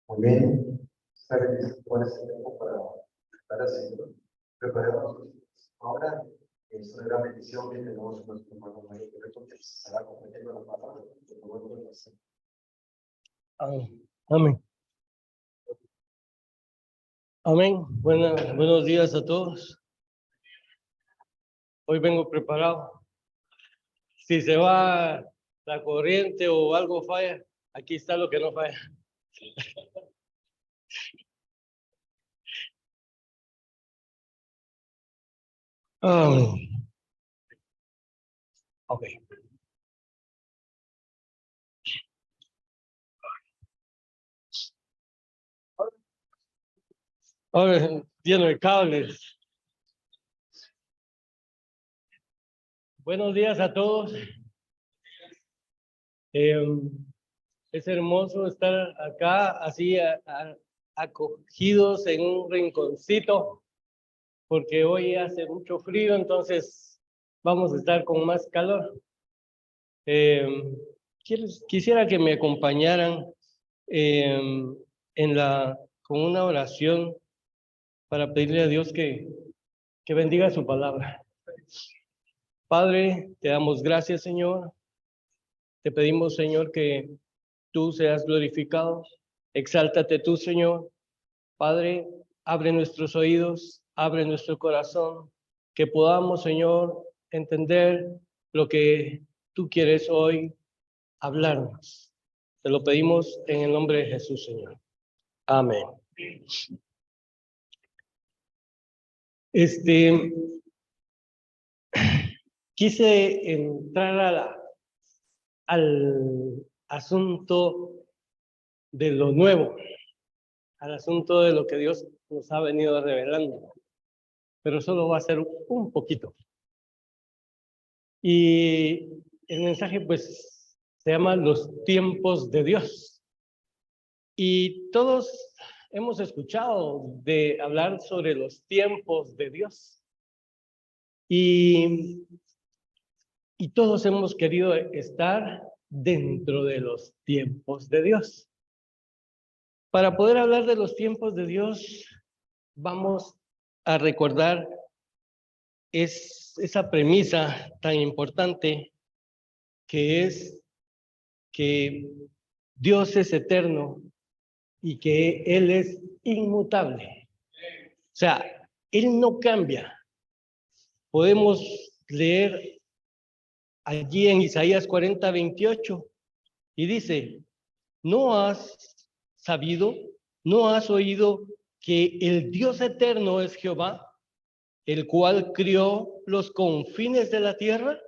Muy bien, sabes cuál es el tiempo para estar haciendo. Preparemos ahora. Es una gran bendición que tenemos en nuestro hermano Mario que estará compartiendo la palabra. Amén. Amén. Buenos días a todos. Hoy vengo preparado. Si se va la corriente o algo falla, aquí está lo que no falla. Ok. Ahora lleno de cables. Buenos días a todos. Es hermoso estar acá así acogidos en un rinconcito, porque hoy hace mucho frío, entonces vamos a estar con más calor. Quisiera que me acompañaran con una oración para pedirle a Dios que bendiga su palabra. Padre, te damos gracias, Señor. Te pedimos, Señor, que tú seas glorificado. Exáltate tú, Señor. Padre, abre nuestros oídos, abre nuestro corazón, que podamos, Señor, entender lo que tú quieres hoy hablarnos. Te lo pedimos en el nombre de Jesús, Señor. Amén. Quise entrar al asunto de lo nuevo, al asunto de lo que Dios nos ha venido revelando, pero solo va a ser un poquito. Y el mensaje, pues, se llama Los tiempos de Dios. Y todos hemos escuchado de hablar sobre los tiempos de Dios. Y todos hemos querido estar dentro de los tiempos de Dios. Para poder hablar de los tiempos de Dios, vamos a recordar esa premisa tan importante que es que Dios es eterno y que Él es inmutable. O sea, Él no cambia. Podemos leer allí en Isaías 40:28 y dice: ¿no has sabido, no has oído que el Dios eterno es Jehová, el cual crió los confines de la tierra?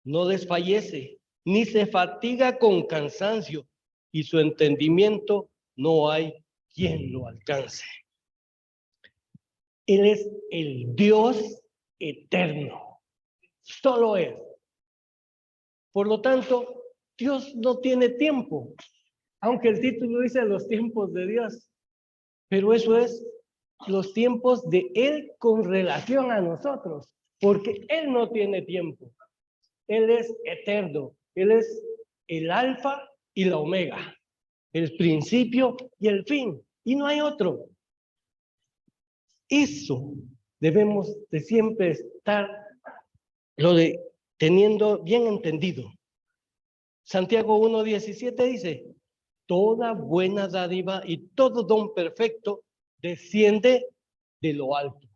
No desfallece, ni se fatiga con cansancio, y su entendimiento no hay quien lo alcance. Él es el Dios eterno, solo Él. Por lo tanto, Dios no tiene tiempo, aunque el título dice los tiempos de Dios, pero eso es los tiempos de Él con relación a nosotros, porque Él no tiene tiempo. Él es eterno, Él es el alfa y la omega, el principio y el fin, y no hay otro. Eso debemos de siempre estar teniendo bien entendido. Santiago 1:17 dice: toda buena dádiva y todo don perfecto desciende de lo alto,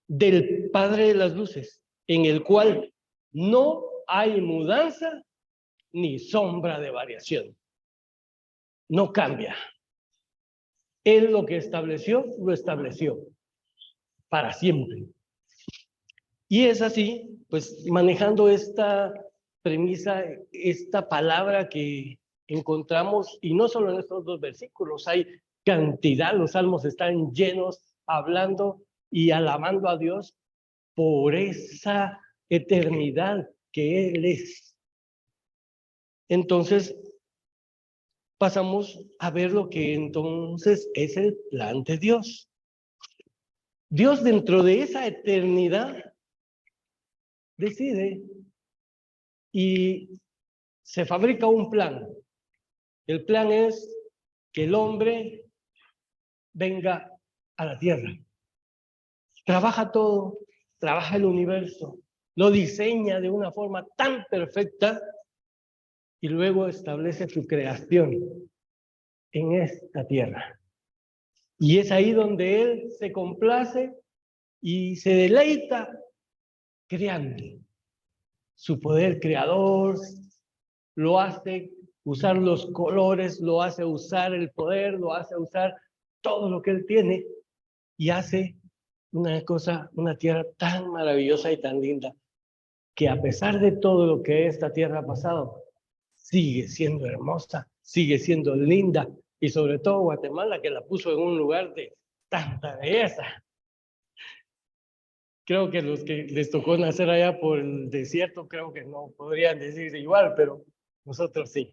del Padre de las luces, en el cual no hay mudanza ni sombra de variación. No cambia. Él lo que estableció, lo estableció para siempre. Y es así, pues, manejando esta premisa, esta palabra que encontramos, y no solo en estos dos versículos, hay cantidad, los salmos están llenos hablando y alabando a Dios por esa eternidad que Él es. Entonces, pasamos a ver lo que entonces es el plan de Dios. Dios, dentro de esa eternidad, decide y se fabrica un plan. El plan es que el hombre venga a la tierra. Trabaja todo, trabaja el universo, lo diseña de una forma tan perfecta y luego establece su creación en esta tierra. Y es ahí donde él se complace y se deleita creando. Su poder creador lo hace usar los colores, lo hace usar el poder, lo hace usar todo lo que él tiene y hace una cosa, una tierra tan maravillosa y tan linda que a pesar de todo lo que esta tierra ha pasado, sigue siendo hermosa, sigue siendo linda y sobre todo Guatemala que la puso en un lugar de tanta belleza. Creo que los que les tocó nacer allá por el desierto, creo que no podrían decir igual, pero nosotros sí.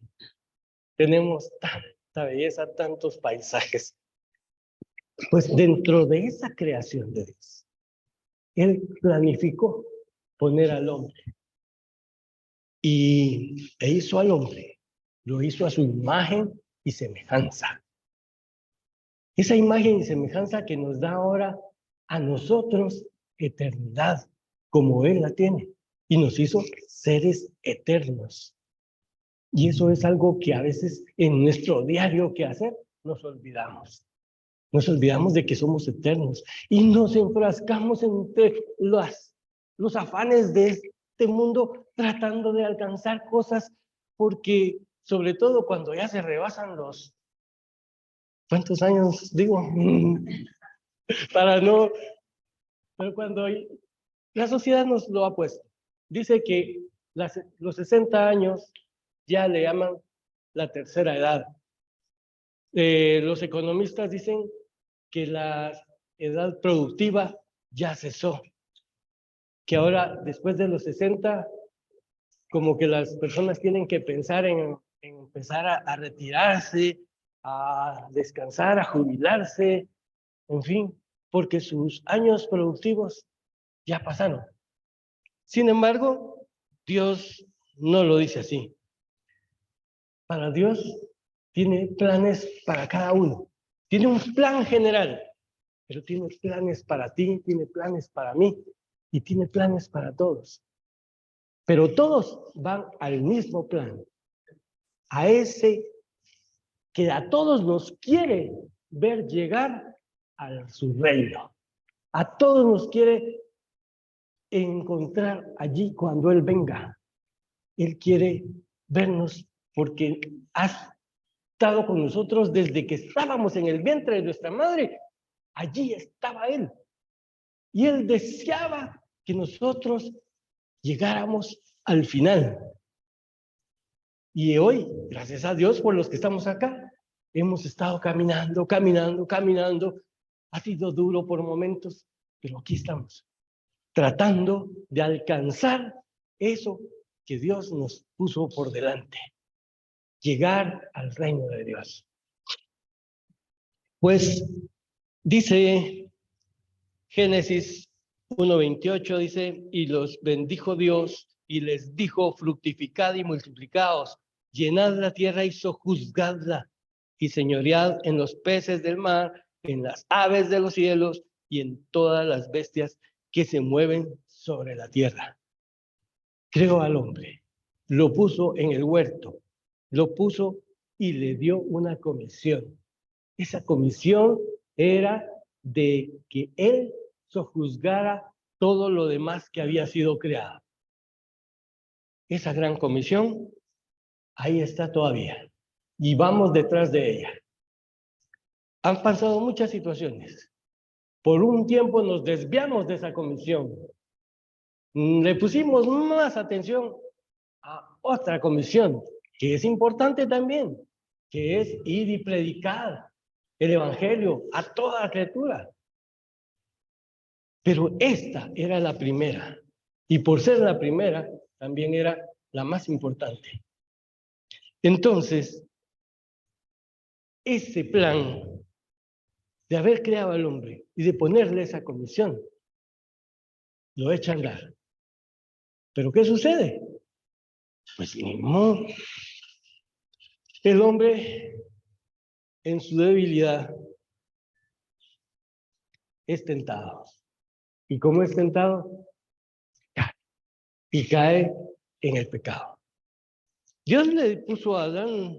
Tenemos tanta belleza, tantos paisajes. Pues dentro de esa creación de Dios, Él planificó poner al hombre. E hizo al hombre, lo hizo a su imagen y semejanza. Esa imagen y semejanza que nos da ahora a nosotros eternidad, como Él la tiene. Y nos hizo seres eternos. Y eso es algo que a veces en nuestro diario que hacer nos olvidamos. Nos olvidamos de que somos eternos y nos enfrascamos entre los afanes de este mundo tratando de alcanzar cosas porque sobre todo cuando ya se rebasan los ¿cuántos años digo? Para no, pero cuando la sociedad nos lo ha puesto. Dice que los 60 años ya le llaman la tercera edad. Los economistas dicen que la edad productiva ya cesó, que ahora después de los 60, como que las personas tienen que pensar en empezar a retirarse, a descansar, a jubilarse, en fin, porque sus años productivos ya pasaron. Sin embargo, Dios no lo dice así. Para Dios tiene planes para cada uno. Tiene un plan general, pero tiene planes para ti, tiene planes para mí y tiene planes para todos. Pero todos van al mismo plan, a ese que a todos nos quiere ver llegar a su reino. A todos nos quiere encontrar allí cuando Él venga. Él quiere vernos porque ha estado con nosotros desde que estábamos en el vientre de nuestra madre. Allí estaba Él. Y Él deseaba que nosotros llegáramos al final. Y hoy, gracias a Dios por los que estamos acá, hemos estado caminando, caminando, caminando. Ha sido duro por momentos, pero aquí estamos, tratando de alcanzar eso que Dios nos puso por delante. Llegar al reino de Dios. Pues dice Génesis 1:28, dice, y los bendijo Dios y les dijo, fructificad y multiplicaos, llenad la tierra y sojuzgadla, y señoread en los peces del mar, en las aves de los cielos y en todas las bestias que se mueven sobre la tierra. Creó al hombre, lo puso en el huerto, lo puso y le dio una comisión. Esa comisión era de que él sojuzgara todo lo demás que había sido creado. Esa gran comisión, ahí está todavía. Y vamos detrás de ella. Han pasado muchas situaciones. Por un tiempo nos desviamos de esa comisión. Le pusimos más atención a otra comisión, que es importante también, que es ir y predicar el evangelio a toda criatura. Pero esta era la primera, y por ser la primera, también era la más importante. Entonces, ese plan de haber creado al hombre y de ponerle esa comisión, lo echa a andar. ¿Pero qué sucede? Pues ni modo. El hombre en su debilidad es tentado. ¿Y cómo es tentado? Cae. Y cae en el pecado. Dios le puso a Adán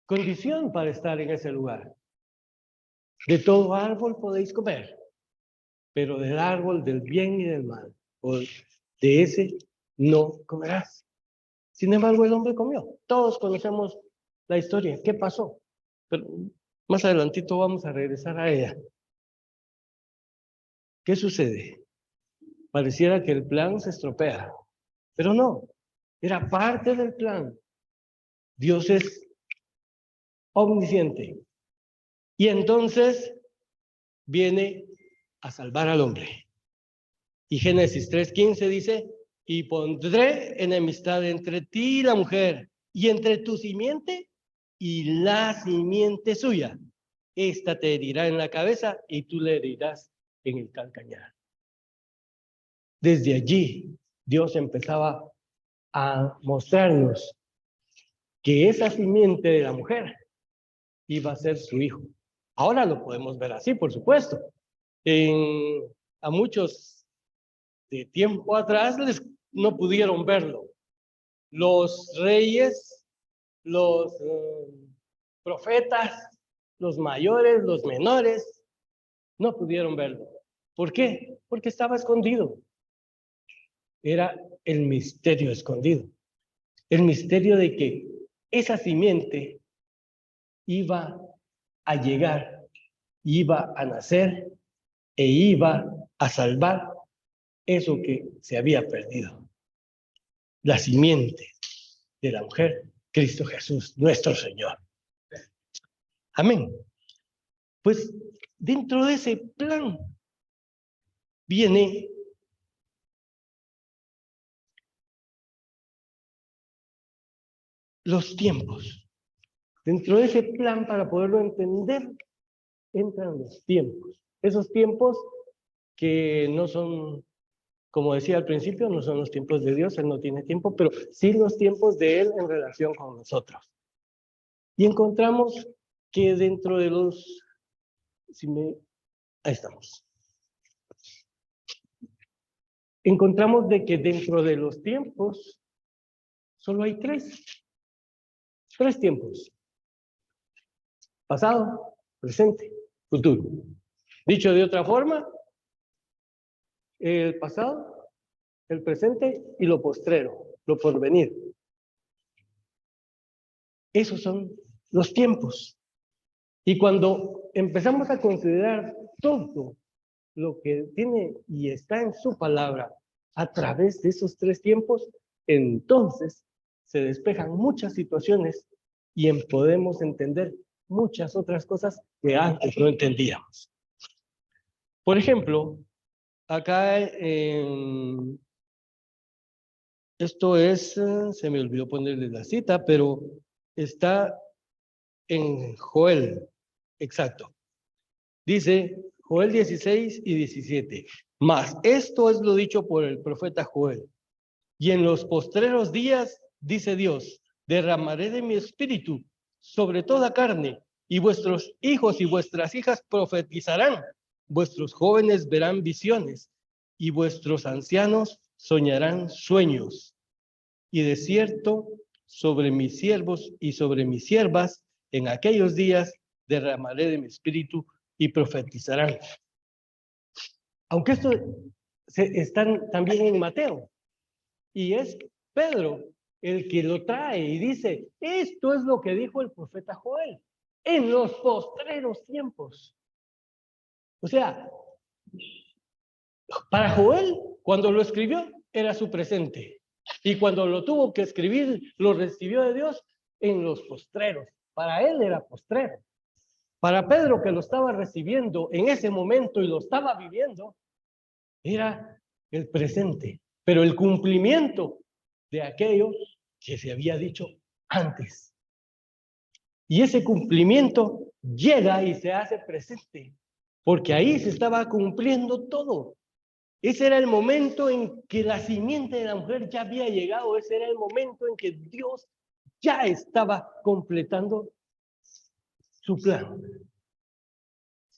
condición para estar en ese lugar. De todo árbol podéis comer, pero del árbol del bien y del mal, o de ese no comerás. Sin embargo, el hombre comió. Todos conocemos la historia. ¿Qué pasó? Pero más adelantito vamos a regresar a ella. ¿Qué sucede? Pareciera que el plan se estropea, pero no, era parte del plan. Dios es omnisciente. Y entonces viene a salvar al hombre. Y Génesis 3:15 dice, y pondré enemistad entre ti y la mujer, y entre tu simiente y la simiente suya. Esta te herirá en la cabeza y tú le herirás en el calcañar. Desde allí, Dios empezaba a mostrarnos que esa simiente de la mujer iba a ser su hijo. Ahora lo podemos ver así, por supuesto. A muchos de tiempo atrás no pudieron verlo. Los reyes, los profetas, los mayores, los menores, no pudieron verlo. ¿Por qué? Porque estaba escondido. Era el misterio escondido. El misterio de que esa simiente iba a llegar, iba a nacer e iba a salvar eso que se había perdido. La simiente de la mujer, Cristo Jesús, nuestro Señor. Amén. Pues dentro de ese plan viene los tiempos. Dentro de ese plan, para poderlo entender, entran los tiempos. Esos tiempos que no son, como decía al principio, no son los tiempos de Dios, Él no tiene tiempo, pero sí los tiempos de Él en relación con nosotros. Y encontramos que dentro de los... ahí estamos. Encontramos de que dentro de los tiempos solo hay tres tiempos. Pasado, presente, futuro. Dicho de otra forma, el pasado, el presente y lo postrero, lo porvenir. Esos son los tiempos. Y cuando empezamos a considerar todo lo que tiene y está en su palabra a través de esos tres tiempos, entonces se despejan muchas situaciones y podemos entender muchas otras cosas que antes no entendíamos. Por ejemplo, acá esto es, se me olvidó ponerle la cita, pero está en Joel, exacto. Dice Joel 16 y 17. Mas esto es lo dicho por el profeta Joel. Y en los postreros días, dice Dios, derramaré de mi espíritu sobre toda carne, y vuestros hijos y vuestras hijas profetizarán, vuestros jóvenes verán visiones, y vuestros ancianos soñarán sueños. Y de cierto, sobre mis siervos y sobre mis siervas, en aquellos días derramaré de mi espíritu y profetizarán. Aunque esto están también en Mateo, y es Pedro el que lo trae y dice, esto es lo que dijo el profeta Joel, en los postreros tiempos. O sea, para Joel, cuando lo escribió, era su presente. Y cuando lo tuvo que escribir, lo recibió de Dios en los postreros. Para él era postrero. Para Pedro, que lo estaba recibiendo en ese momento y lo estaba viviendo, era el presente. Pero el cumplimiento de aquello que se había dicho antes. Y ese cumplimiento llega y se hace presente, porque ahí se estaba cumpliendo todo. Ese era el momento en que la simiente de la mujer ya había llegado. Ese era el momento en que Dios ya estaba completando su plan.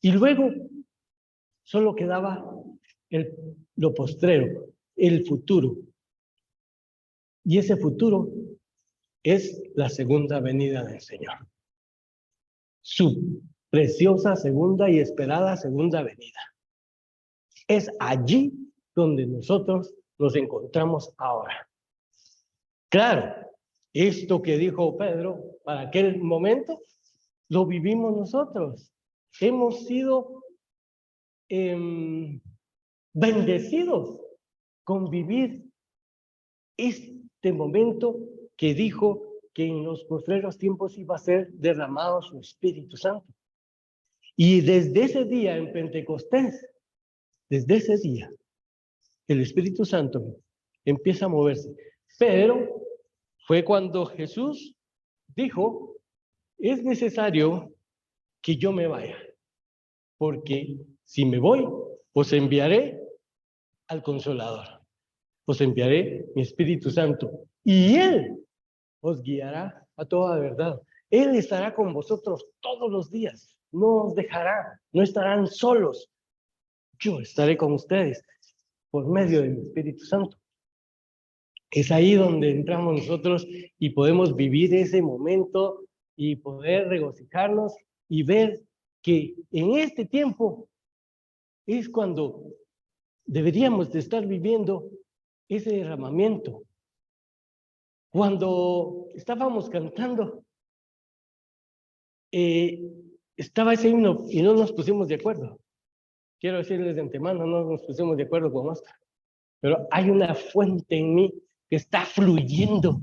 Y luego solo quedaba lo postrero, el futuro. Y ese futuro es la segunda venida del Señor. Su preciosa segunda y esperada segunda venida. Es allí donde nosotros nos encontramos ahora. Claro, esto que dijo Pedro para aquel momento, lo vivimos nosotros. Hemos sido bendecidos con vivir este momento que dijo que en los postreros tiempos iba a ser derramado su Espíritu Santo. Y desde ese día en Pentecostés, desde ese día, el Espíritu Santo empieza a moverse. Pero fue cuando Jesús dijo, es necesario que yo me vaya, porque si me voy, os enviaré al Consolador, os enviaré mi Espíritu Santo, y Él os guiará a toda verdad. Él estará con vosotros todos los días, no os dejará, no estarán solos. Yo estaré con ustedes por medio de mi Espíritu Santo. Es ahí donde entramos nosotros y podemos vivir ese momento y poder regocijarnos y ver que en este tiempo es cuando deberíamos de estar viviendo ese derramamiento. Cuando estábamos cantando, estaba ese himno y no nos pusimos de acuerdo. Quiero decirles de antemano, no nos pusimos de acuerdo con Oscar, pero hay una fuente en mí que está fluyendo.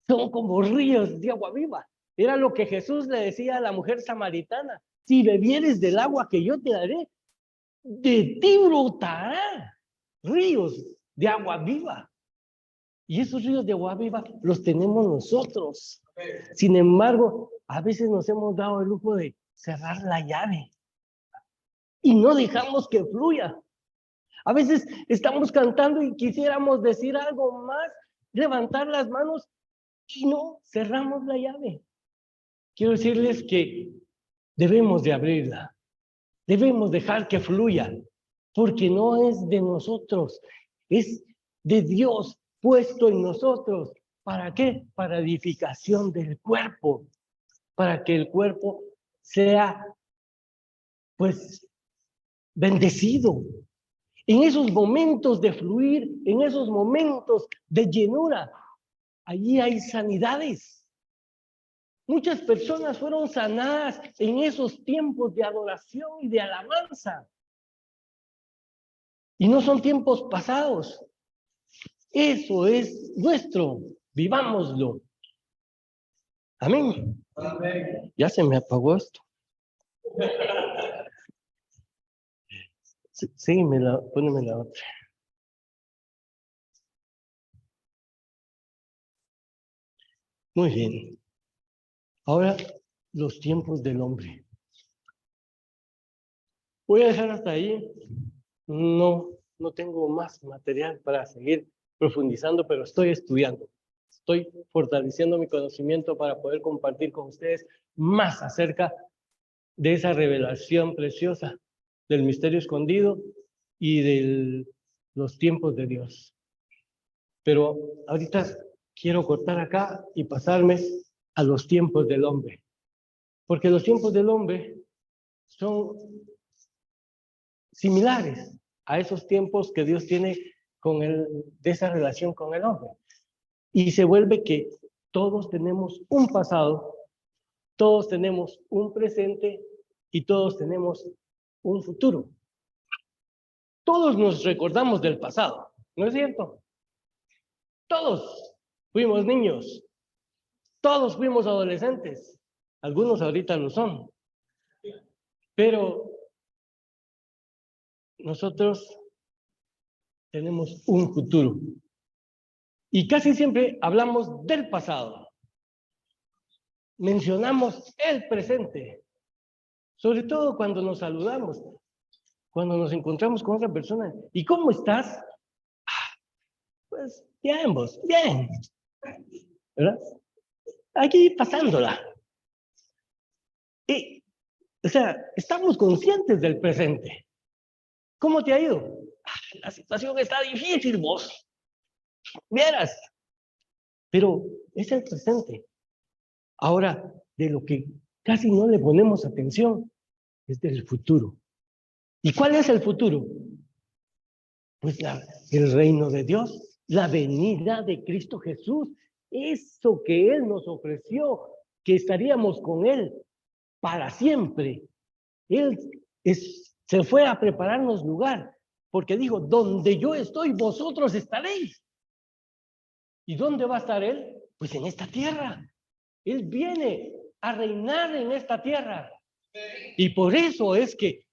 Son como ríos de agua viva. Era lo que Jesús le decía a la mujer samaritana. Si bebieres del agua que yo te daré, de ti brotará ríos de agua viva. Y esos ríos de agua viva los tenemos nosotros. Sin embargo, a veces nos hemos dado el lujo de cerrar la llave y no dejamos que fluya. A veces estamos cantando y quisiéramos decir algo más, levantar las manos y no cerramos la llave. Quiero decirles que debemos de abrirla, debemos dejar que fluya, porque no es de nosotros, es de Dios puesto en nosotros. ¿Para qué? Para edificación del cuerpo, para que el cuerpo sea, pues, bendecido. En esos momentos de fluir, en esos momentos de llenura, allí hay sanidades. Muchas personas fueron sanadas en esos tiempos de adoración y de alabanza. Y no son tiempos pasados. Eso es nuestro. Vivámoslo. Amén. Amén. Ya se me apagó esto. Sí, póneme la otra. Muy bien. Ahora, los tiempos del hombre. Voy a dejar hasta ahí. No tengo más material para seguir profundizando, pero estoy estudiando. Estoy fortaleciendo mi conocimiento para poder compartir con ustedes más acerca de esa revelación preciosa del misterio escondido y de los tiempos de Dios. Pero ahorita quiero cortar acá y pasarme a los tiempos del hombre. Porque los tiempos del hombre son similares a esos tiempos que Dios tiene de esa relación con el hombre. Y se vuelve que todos tenemos un pasado, todos tenemos un presente y todos tenemos un futuro. Todos nos recordamos del pasado, ¿no es cierto? Todos fuimos niños, todos fuimos adolescentes, algunos ahorita lo son, pero nosotros tenemos un futuro. Y casi siempre hablamos del pasado. Mencionamos el presente, sobre todo cuando nos saludamos. cuando nos encontramos con otra persona. ¿Y cómo estás? Pues bien, vos, bien. ¿Verdad? Aquí pasándola. Y, o sea, estamos conscientes del presente. ¿Cómo te ha ido? La situación está difícil, vos. Vieras. Pero es el presente. Ahora, de lo que casi no le ponemos atención es del futuro. ¿Y cuál es el futuro? Pues el reino de Dios, la venida de Cristo Jesús, eso que Él nos ofreció, que estaríamos con Él para siempre. Él se fue a prepararnos lugar, porque dijo, donde yo estoy, vosotros estaréis. ¿Y dónde va a estar Él? Pues en esta tierra. Él viene a reinar en esta tierra. Y por eso es que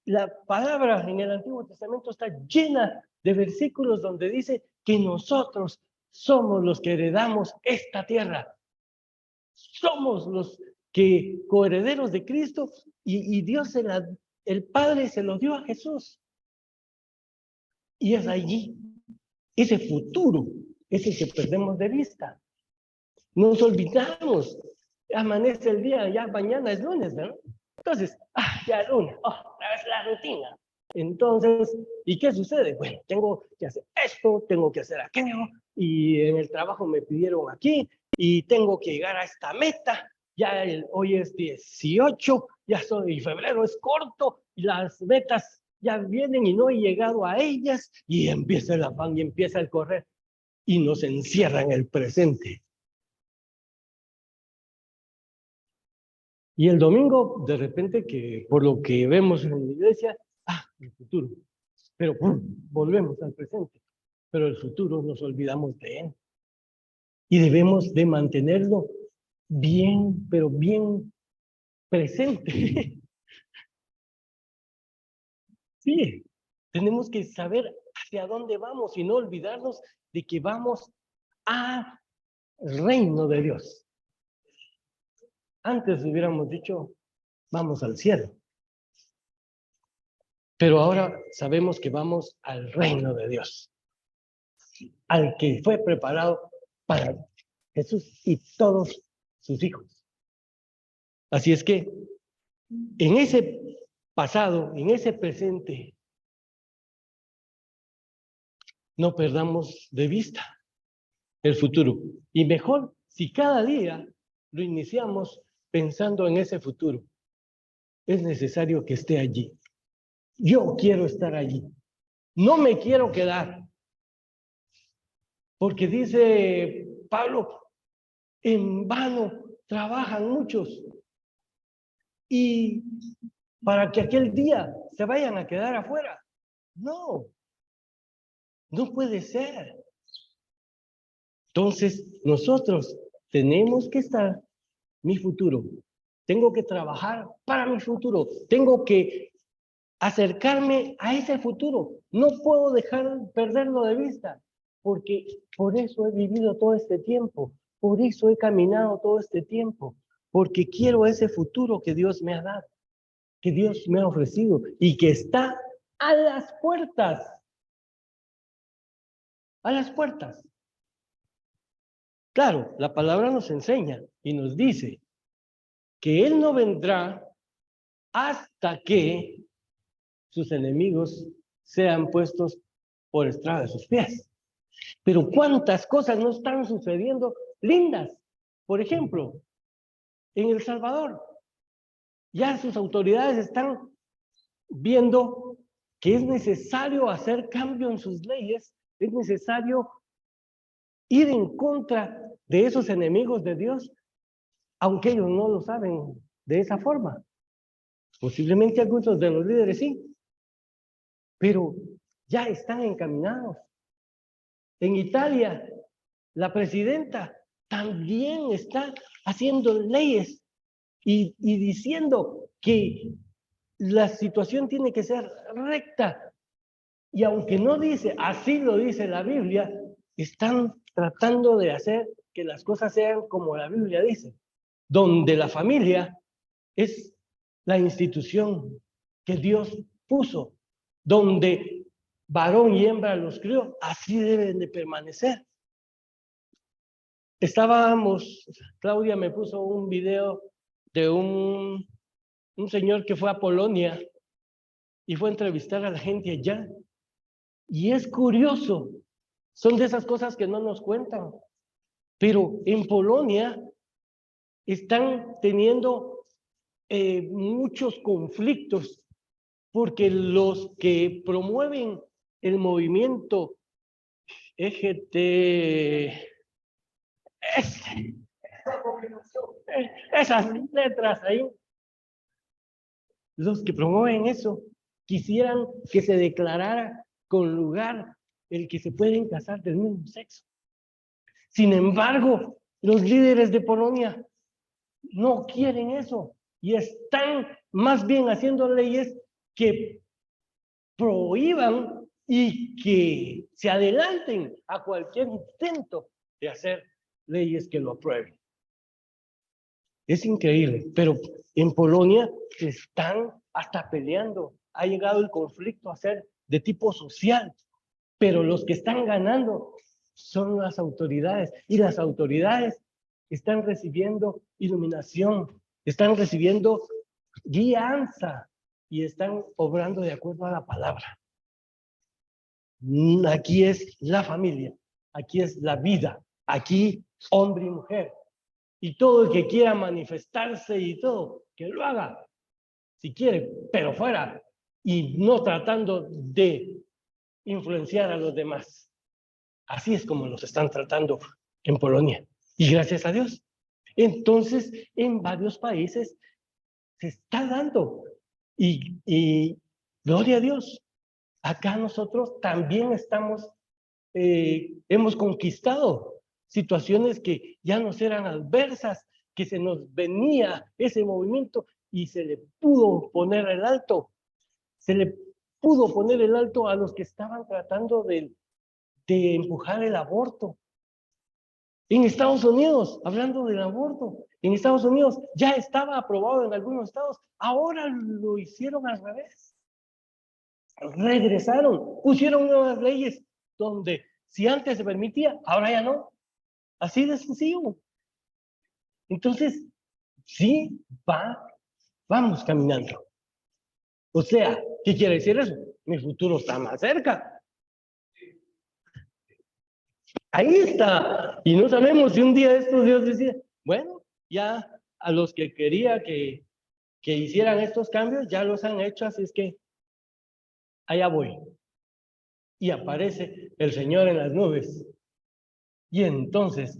la palabra en el Antiguo Testamento está llena de versículos donde dice que nosotros somos los que heredamos esta tierra. Somos los que coherederos de Cristo y Dios, el Padre se lo dio a Jesús. Y es allí, ese futuro, es el que perdemos de vista. Nos olvidamos. Amanece el día, ya mañana es lunes, ¿no? Entonces, ya es lunes, es la rutina. Entonces, ¿y qué sucede? Bueno, tengo que hacer esto, tengo que hacer aquello, y en el trabajo me pidieron aquí, y tengo que llegar a esta meta. Ya hoy es 18, ya y febrero es corto, y las metas ya vienen y no he llegado a ellas, y empieza el afán y empieza el correr, y nos encierra en el presente. Y el domingo, de repente, que por lo que vemos en la iglesia, el futuro. Pero volvemos al presente. Pero el futuro nos olvidamos de él. Y debemos de mantenerlo bien, pero bien presente. Sí, tenemos que saber hacia dónde vamos y no olvidarnos de que vamos al reino de Dios. Antes hubiéramos dicho, vamos al cielo. Pero ahora sabemos que vamos al reino de Dios, al que fue preparado para Jesús y todos sus hijos. Así es que en ese pasado, en ese presente, no perdamos de vista el futuro. Y mejor si cada día lo iniciamos pensando en ese futuro. Es necesario que esté allí. Yo quiero estar allí. No me quiero quedar. Porque dice Pablo, en vano trabajan muchos. Y para que aquel día se vayan a quedar afuera. No, no puede ser. Entonces, nosotros tenemos que estar mi futuro. Tengo que trabajar para mi futuro. Tengo que acercarme a ese futuro. No puedo perderlo de vista, porque por eso he vivido todo este tiempo. Por eso he caminado todo este tiempo. Porque quiero ese futuro que Dios me ha dado, que Dios me ha ofrecido y que está a las puertas. A las puertas. Claro, la palabra nos enseña y nos dice que Él no vendrá hasta que sus enemigos sean puestos por estrado de sus pies. Pero cuántas cosas no están sucediendo lindas. Por ejemplo, en El Salvador, ya sus autoridades están viendo que es necesario hacer cambio en sus leyes, es necesario ir en contra de esos enemigos de Dios, aunque ellos no lo saben de esa forma. Posiblemente algunos de los líderes sí, pero ya están encaminados. En Italia, la presidenta también está haciendo leyes y diciendo que la situación tiene que ser recta. Y aunque no dice, así lo dice la Biblia, están tratando de hacer que las cosas sean como la Biblia dice, donde la familia es la institución que Dios puso, donde varón y hembra los crió, así deben de permanecer. Claudia me puso un video de un señor que fue a Polonia y fue a entrevistar a la gente allá. Y es curioso, son de esas cosas que no nos cuentan, pero en Polonia están teniendo muchos conflictos porque los que promueven el movimiento EGT, esas letras ahí, los que promueven eso, quisieran que se declarara con lugar el que se pueden casar del mismo sexo. Sin embargo, los líderes de Polonia no quieren eso y están más bien haciendo leyes que prohíban y que se adelanten a cualquier intento de hacer leyes que lo aprueben. Es increíble, pero en Polonia se están hasta peleando. Ha llegado el conflicto a ser de tipo social, pero los que están ganando son las autoridades, y las autoridades están recibiendo iluminación, están recibiendo guianza y están obrando de acuerdo a la palabra. Aquí es la familia, aquí es la vida, aquí hombre y mujer. Y todo el que quiera manifestarse y todo, que lo haga, si quiere, pero fuera, y no tratando de influenciar a los demás. Así es como los están tratando en Polonia. Y gracias a Dios. Entonces, en varios países se está dando. Y gloria a Dios. Acá nosotros también hemos conquistado situaciones que ya nos eran adversas, que se nos venía ese movimiento y se le pudo poner el alto. Se le pudo poner el alto a los que estaban tratando de empujar el aborto. En Estados Unidos, hablando del aborto, en Estados Unidos ya estaba aprobado en algunos estados, ahora lo hicieron al revés. Regresaron, pusieron nuevas leyes donde si antes se permitía, ahora ya no. Así de sencillo. Entonces, sí, vamos caminando. O sea, ¿qué quiere decir eso? Mi futuro está más cerca. Ahí está. Y no sabemos si un día esto Dios decía, bueno, ya a los que quería que hicieran estos cambios, ya los han hecho, así es que allá voy. Y aparece el Señor en las nubes. Y entonces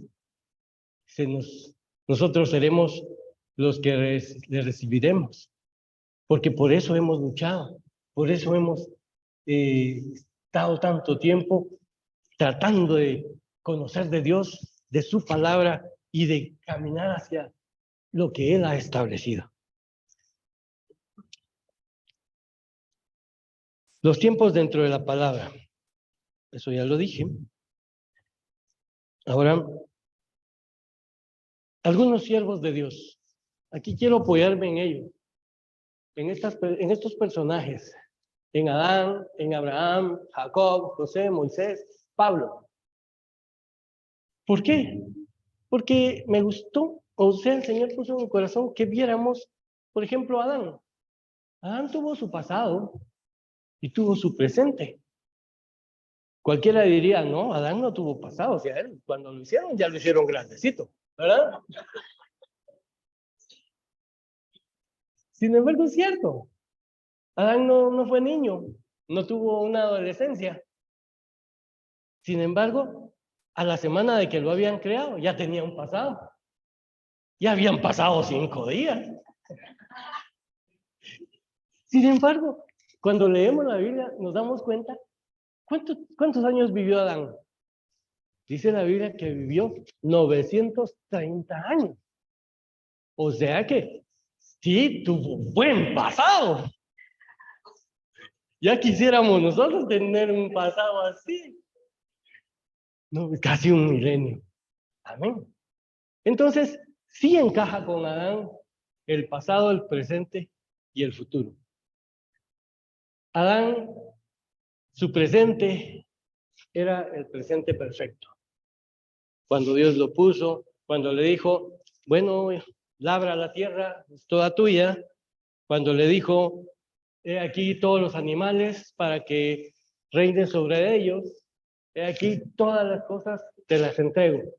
nosotros seremos los que le recibiremos. Porque por eso hemos luchado, por eso hemos estado tanto tiempo tratando de conocer de Dios, de su palabra y de caminar hacia lo que Él ha establecido. Los tiempos dentro de la palabra, eso ya lo dije. Ahora, algunos siervos de Dios, aquí quiero apoyarme en ellos, en estos personajes, en Adán, en Abraham, Jacob, José, Moisés, Pablo. ¿Por qué? Porque me gustó, o sea, el Señor puso en mi corazón que viéramos, por ejemplo, a Adán. Adán tuvo su pasado y tuvo su presente. Cualquiera diría, no, Adán no tuvo pasado, o sea, él, cuando lo hicieron, ya lo hicieron grandecito, ¿verdad? Sin embargo, es cierto, Adán no fue niño, no tuvo una adolescencia. Sin embargo, a la semana de que lo habían creado, ya tenía un pasado. Ya habían pasado 5 días. Sin embargo, cuando leemos la Biblia, nos damos cuenta, ¿cuántos años vivió Adán? Dice la Biblia que vivió 930 años. O sea que sí, tuvo un buen pasado. Ya quisiéramos nosotros tener un pasado así. No, casi un milenio. Amén. Entonces, sí encaja con Adán el pasado, el presente y el futuro. Adán, su presente era el presente perfecto. Cuando Dios lo puso, cuando le dijo, bueno, labra la tierra, es toda tuya. Cuando le dijo, he aquí todos los animales para que reines sobre ellos. He aquí todas las cosas, te las entrego.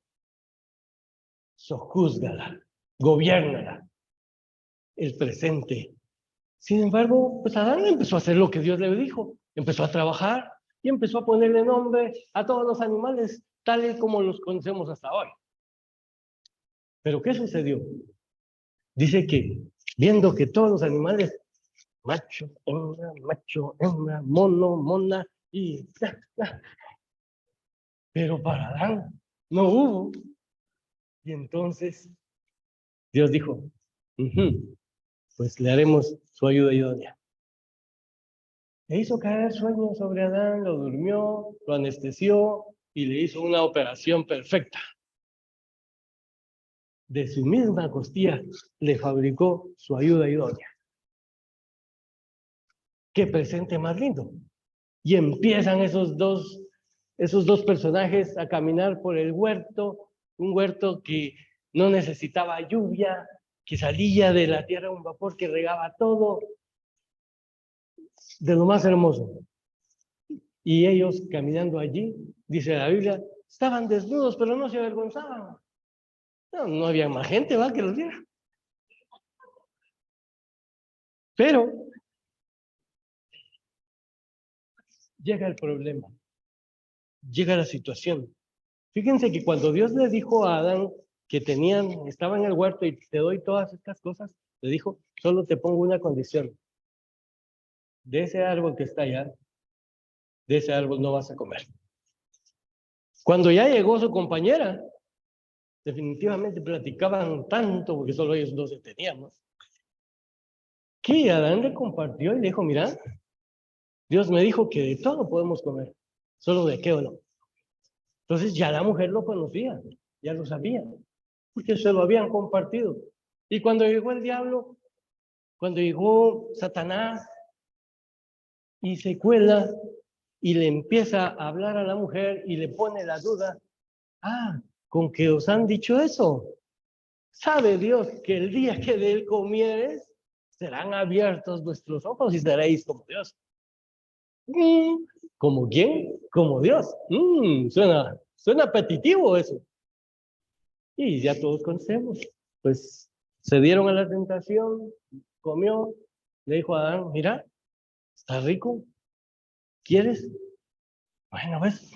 Sojúzgala, gobiérnala, el presente. Sin embargo, pues Adán empezó a hacer lo que Dios le dijo. Empezó a trabajar y empezó a ponerle nombre a todos los animales, tal y como los conocemos hasta hoy. Pero ¿qué sucedió? Dice que viendo que todos los animales, macho, hembra, mono, mona, y pero para Adán no hubo. Y entonces Dios dijo, pues le haremos su ayuda idónea. Le hizo caer sueño sobre Adán, lo durmió, lo anestesió y le hizo una operación perfecta. De su misma costilla le fabricó su ayuda idónea. ¡Qué presente más lindo! Y empiezan esos dos personajes a caminar por el huerto, un huerto que no necesitaba lluvia, que salía de la tierra un vapor que regaba todo, de lo más hermoso. Y ellos caminando allí, dice la Biblia, estaban desnudos, pero no se avergonzaban. No había más gente, ¿va? Que los viera. Pero llega el problema, llega la situación. Fíjense que cuando Dios le dijo a Adán que estaba en el huerto y te doy todas estas cosas, le dijo, solo te pongo una condición. De ese árbol que está allá, de ese árbol no vas a comer. Cuando ya llegó su compañera, definitivamente platicaban tanto, porque solo ellos dos se tenían, ¿no? Que Adán le compartió y le dijo, mira, Dios me dijo que de todo podemos comer, solo de qué o no. Entonces ya la mujer lo conocía, ya lo sabía, porque se lo habían compartido. Y cuando llegó el diablo, cuando llegó Satanás y se cuela y le empieza a hablar a la mujer y le pone la duda, con que os han dicho eso. Sabe Dios que el día que de él comieres, serán abiertos vuestros ojos y seréis como Dios. ¿Como quién? Como Dios. Suena apetitivo eso. Y ya todos conocemos. Pues se dieron a la tentación, comió, le dijo a Adán, mira, está rico, ¿quieres? Bueno, pues,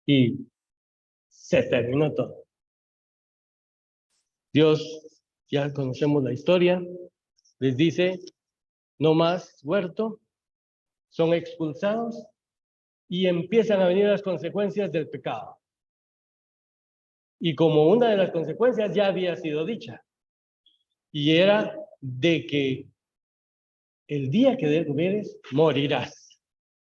y se terminó todo. Dios, ya conocemos la historia, les dice, no más huerto, son expulsados y empiezan a venir las consecuencias del pecado. Y como una de las consecuencias ya había sido dicha, y era de que el día que de él comieres, morirás.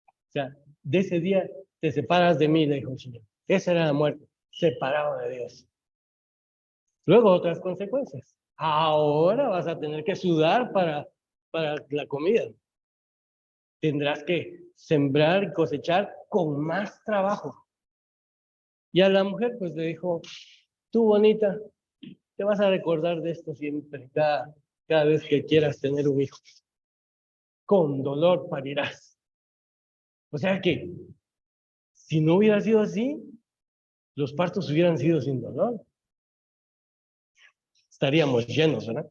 O sea, de ese día te separas de mí, le dijo el Señor. Esa era la muerte, separado de Dios. Luego otras consecuencias. Ahora vas a tener que sudar para la comida. Tendrás que sembrar y cosechar con más trabajo. Y a la mujer pues le dijo, tú bonita, te vas a recordar de esto siempre, cada vez que quieras tener un hijo. Con dolor parirás. O sea que, si no hubiera sido así, los partos hubieran sido sin dolor. Estaríamos llenos, ¿verdad?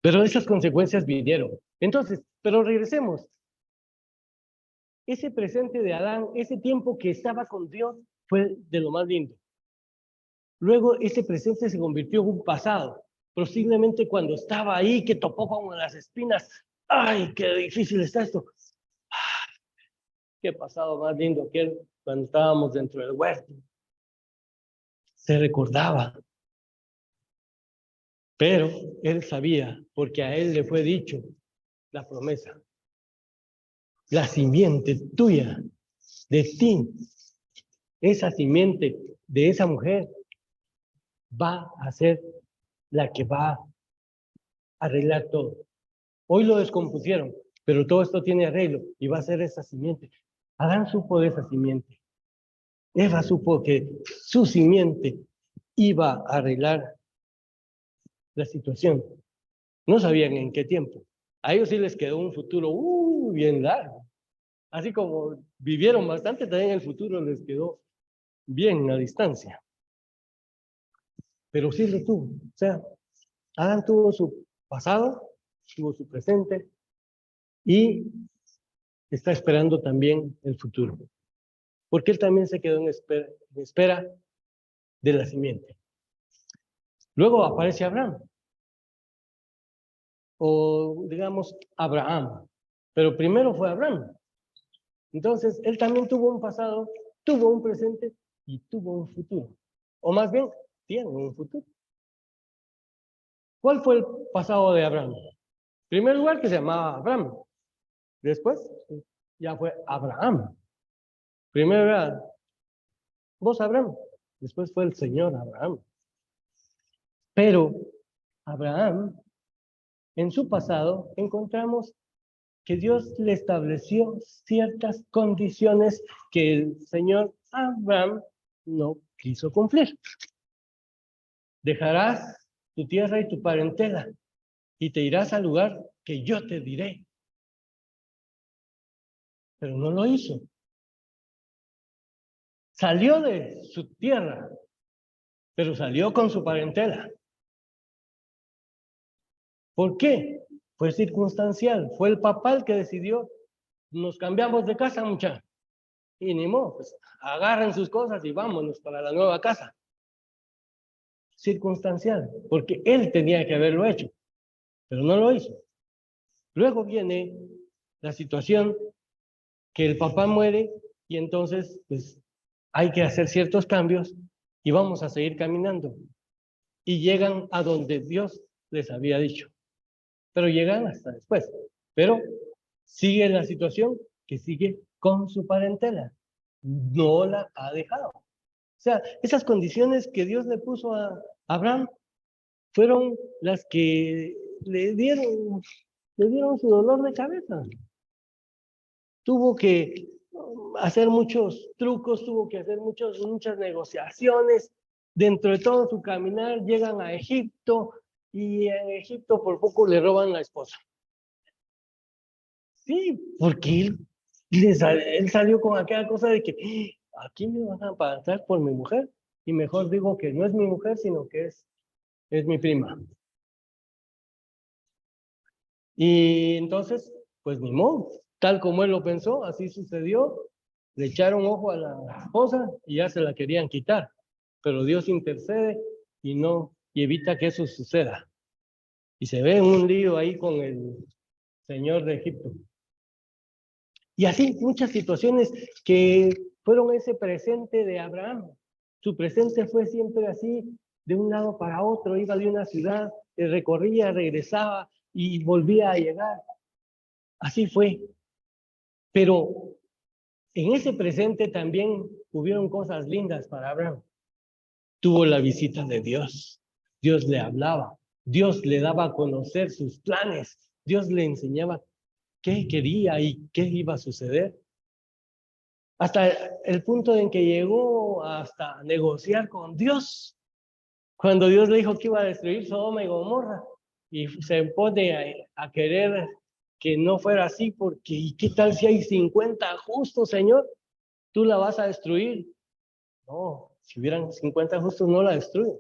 Pero esas consecuencias vinieron. Entonces, pero regresemos. Ese presente de Adán, ese tiempo que estaba con Dios, fue de lo más lindo. Luego ese presente se convirtió en un pasado. Posiblemente cuando estaba ahí, que topó con las espinas. ¡Ay, qué difícil está esto! ¡Qué pasado más lindo aquel cuando estábamos dentro del huerto! Se recordaba. Pero él sabía, porque a él le fue dicho la promesa. La simiente tuya, de ti, esa simiente de esa mujer va a ser la que va a arreglar todo. Hoy lo descompusieron, pero todo esto tiene arreglo y va a ser esa simiente. Adán supo de esa simiente. Eva supo que su simiente iba a arreglar la situación. No sabían en qué tiempo. A ellos sí les quedó un futuro bien largo. Así como vivieron bastante, también el futuro les quedó bien a distancia. Pero sí lo tuvo. O sea, Adán tuvo su pasado, tuvo su presente y está esperando también el futuro. Porque él también se quedó en espera de la simiente. Luego aparece Abraham, o digamos Abraham, pero primero fue Abraham. Entonces, él también tuvo un pasado, tuvo un presente y tuvo un futuro. O más bien, tiene un futuro. ¿Cuál fue el pasado de Abraham? En primer lugar, que se llamaba Abraham. Después, ya fue Abraham. Primero era vos, Abraham. Después fue el Señor Abraham. Pero Abraham, en su pasado, encontramos que Dios le estableció ciertas condiciones que el Señor Abraham no quiso cumplir. Dejarás tu tierra y tu parentela y te irás al lugar que yo te diré. Pero no lo hizo. Salió de su tierra, pero salió con su parentela. ¿Por qué? Fue circunstancial. Fue el papá el que decidió, nos cambiamos de casa, muchachos. Y ni modo, pues agarren sus cosas y vámonos para la nueva casa. Circunstancial, porque él tenía que haberlo hecho, pero no lo hizo. Luego viene la situación que el papá muere y entonces pues hay que hacer ciertos cambios y vamos a seguir caminando. Y llegan a donde Dios les había dicho. Pero llegan hasta después. Pero sigue la situación que sigue con su parentela. No la ha dejado. O sea, esas condiciones que Dios le puso a Abraham fueron las que le dieron su dolor de cabeza. Tuvo que hacer muchos trucos, tuvo que hacer muchas negociaciones. Dentro de todo su caminar llegan a Egipto y en Egipto por poco le roban la esposa. Sí, porque él salió con aquella cosa de que aquí me van a pasar por mi mujer y mejor digo que no es mi mujer, sino que es mi prima. Y entonces, pues ni modo, tal como él lo pensó, así sucedió. Le echaron ojo a la esposa y ya se la querían quitar. Pero Dios intercede y no, y evita que eso suceda. Y se ve en un lío ahí con el señor de Egipto. Y así muchas situaciones que fueron ese presente de Abraham. Su presente fue siempre así, de un lado para otro, iba de una ciudad, recorría, regresaba y volvía a llegar. Así fue. Pero en ese presente también hubieron cosas lindas para Abraham. Tuvo la visita de Dios. Dios le hablaba. Dios le daba a conocer sus planes. Dios le enseñaba qué quería y qué iba a suceder. Hasta el punto en que llegó hasta negociar con Dios. Cuando Dios le dijo que iba a destruir Sodoma y Gomorra. Y se pone a querer que no fuera así, porque ¿y qué tal si hay 50 justos, Señor? ¿Tú la vas a destruir? No, si hubieran 50 justos no la destruyen.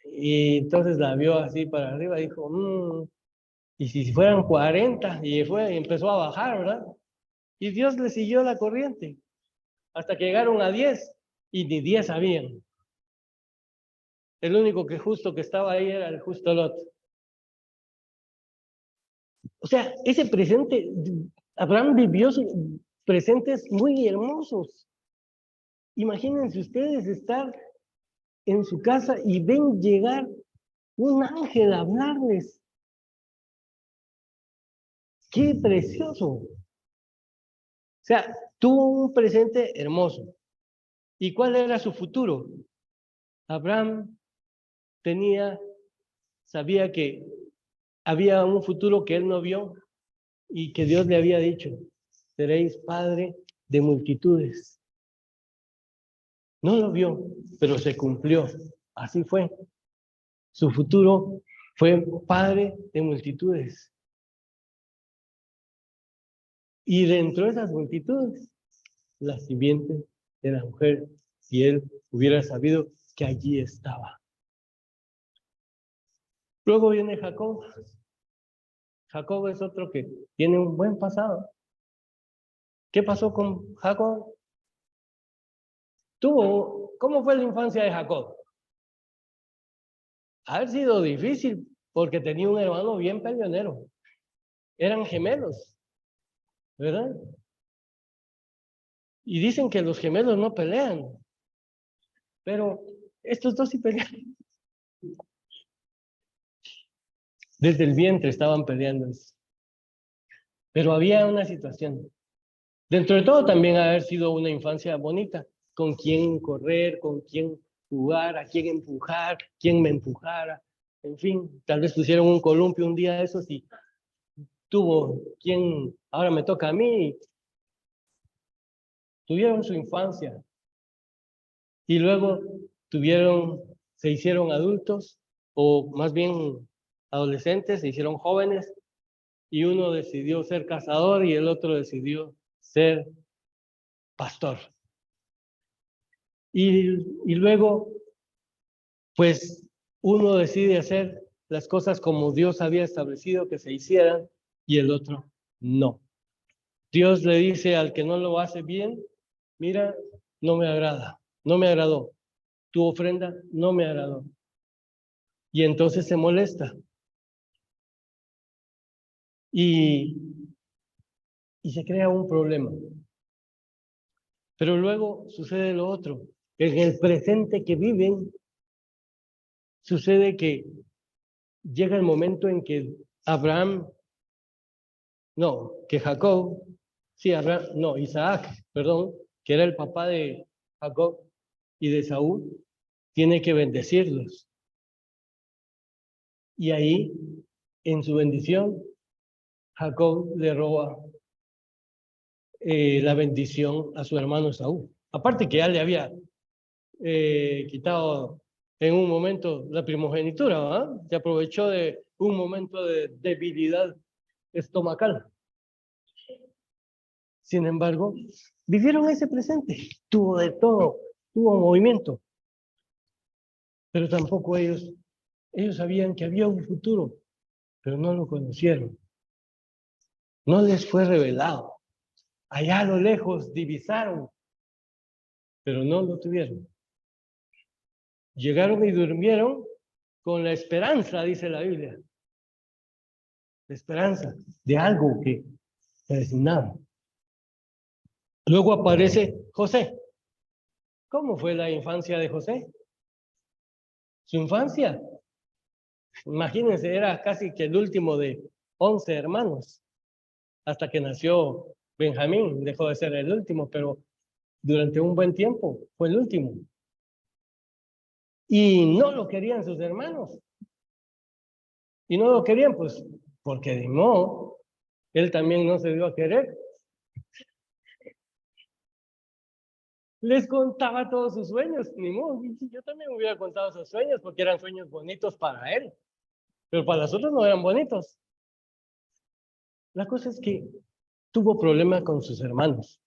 Y entonces la vio así para arriba y dijo, y si fueran 40, y empezó a bajar, ¿verdad? Y Dios le siguió la corriente hasta que llegaron a 10 y ni 10 habían. El único que justo que estaba ahí era el justo Lot. O sea, ese presente, Abraham vivió presentes muy hermosos. Imagínense ustedes estar en su casa y ven llegar un ángel a hablarles. ¡Qué precioso! O sea, tuvo un presente hermoso. ¿Y cuál era su futuro? Abraham tenía sabía que había un futuro que él no vio y que Dios le había dicho, seréis padre de multitudes. No lo vio, pero se cumplió. Así fue. Su futuro fue padre de multitudes. Y dentro de esas multitudes, la simiente de la mujer, si él hubiera sabido que allí estaba. Luego viene Jacob. Jacob es otro que tiene un buen pasado. ¿Qué pasó con Jacob? ¿Cómo fue la infancia de Jacob? Ha sido difícil porque tenía un hermano bien peleonero. Eran gemelos, ¿verdad? Y dicen que los gemelos no pelean, pero estos dos sí pelean. Desde el vientre estaban peleando. Pero había una situación. Dentro de todo también ha haber sido una infancia bonita, con quién correr, con quién jugar, a quién empujar, quién me empujara. En fin, tal vez pusieron un columpio un día de esos y tuvo quién, ahora me toca a mí. Tuvieron su infancia y luego se hicieron adultos o más bien adolescentes, se hicieron jóvenes y uno decidió ser cazador y el otro decidió ser pastor. Y luego, pues, uno decide hacer las cosas como Dios había establecido que se hicieran y el otro no. Dios le dice al que no lo hace bien, mira, no me agrada, no me agradó. Tu ofrenda no me agradó. Y entonces se molesta. Y, y se crea un problema. Pero luego sucede lo otro. En el presente que viven, sucede que llega el momento en que Jacob, sí, Isaac, perdón, que era el papá de Jacob y de Saúl, tiene que bendecirlos. Y ahí, en su bendición, Jacob le roba la bendición a su hermano Saúl. Aparte que ya le había quitado en un momento la primogenitura, ¿verdad? Se aprovechó de un momento de debilidad estomacal. Sin embargo, vivieron ese presente, tuvo de todo, tuvo movimiento, pero tampoco ellos sabían que había un futuro, pero no lo conocieron, no les fue revelado. Allá a lo lejos divisaron, pero no lo tuvieron. Llegaron y durmieron con la esperanza, dice la Biblia, la esperanza de algo que se designaba. Luego aparece José. ¿Cómo fue la infancia de José? Su infancia, imagínense, era casi que el último de 11 hermanos, hasta que nació Benjamín, dejó de ser el último, pero durante un buen tiempo fue el último. Y no lo querían sus hermanos. Y no lo querían, pues, porque de no, él también no se dio a querer. Les contaba todos sus sueños, ni modo, yo también hubiera contado esos sueños, porque eran sueños bonitos para él, pero para los otros no eran bonitos. La cosa es que tuvo problemas con sus hermanos,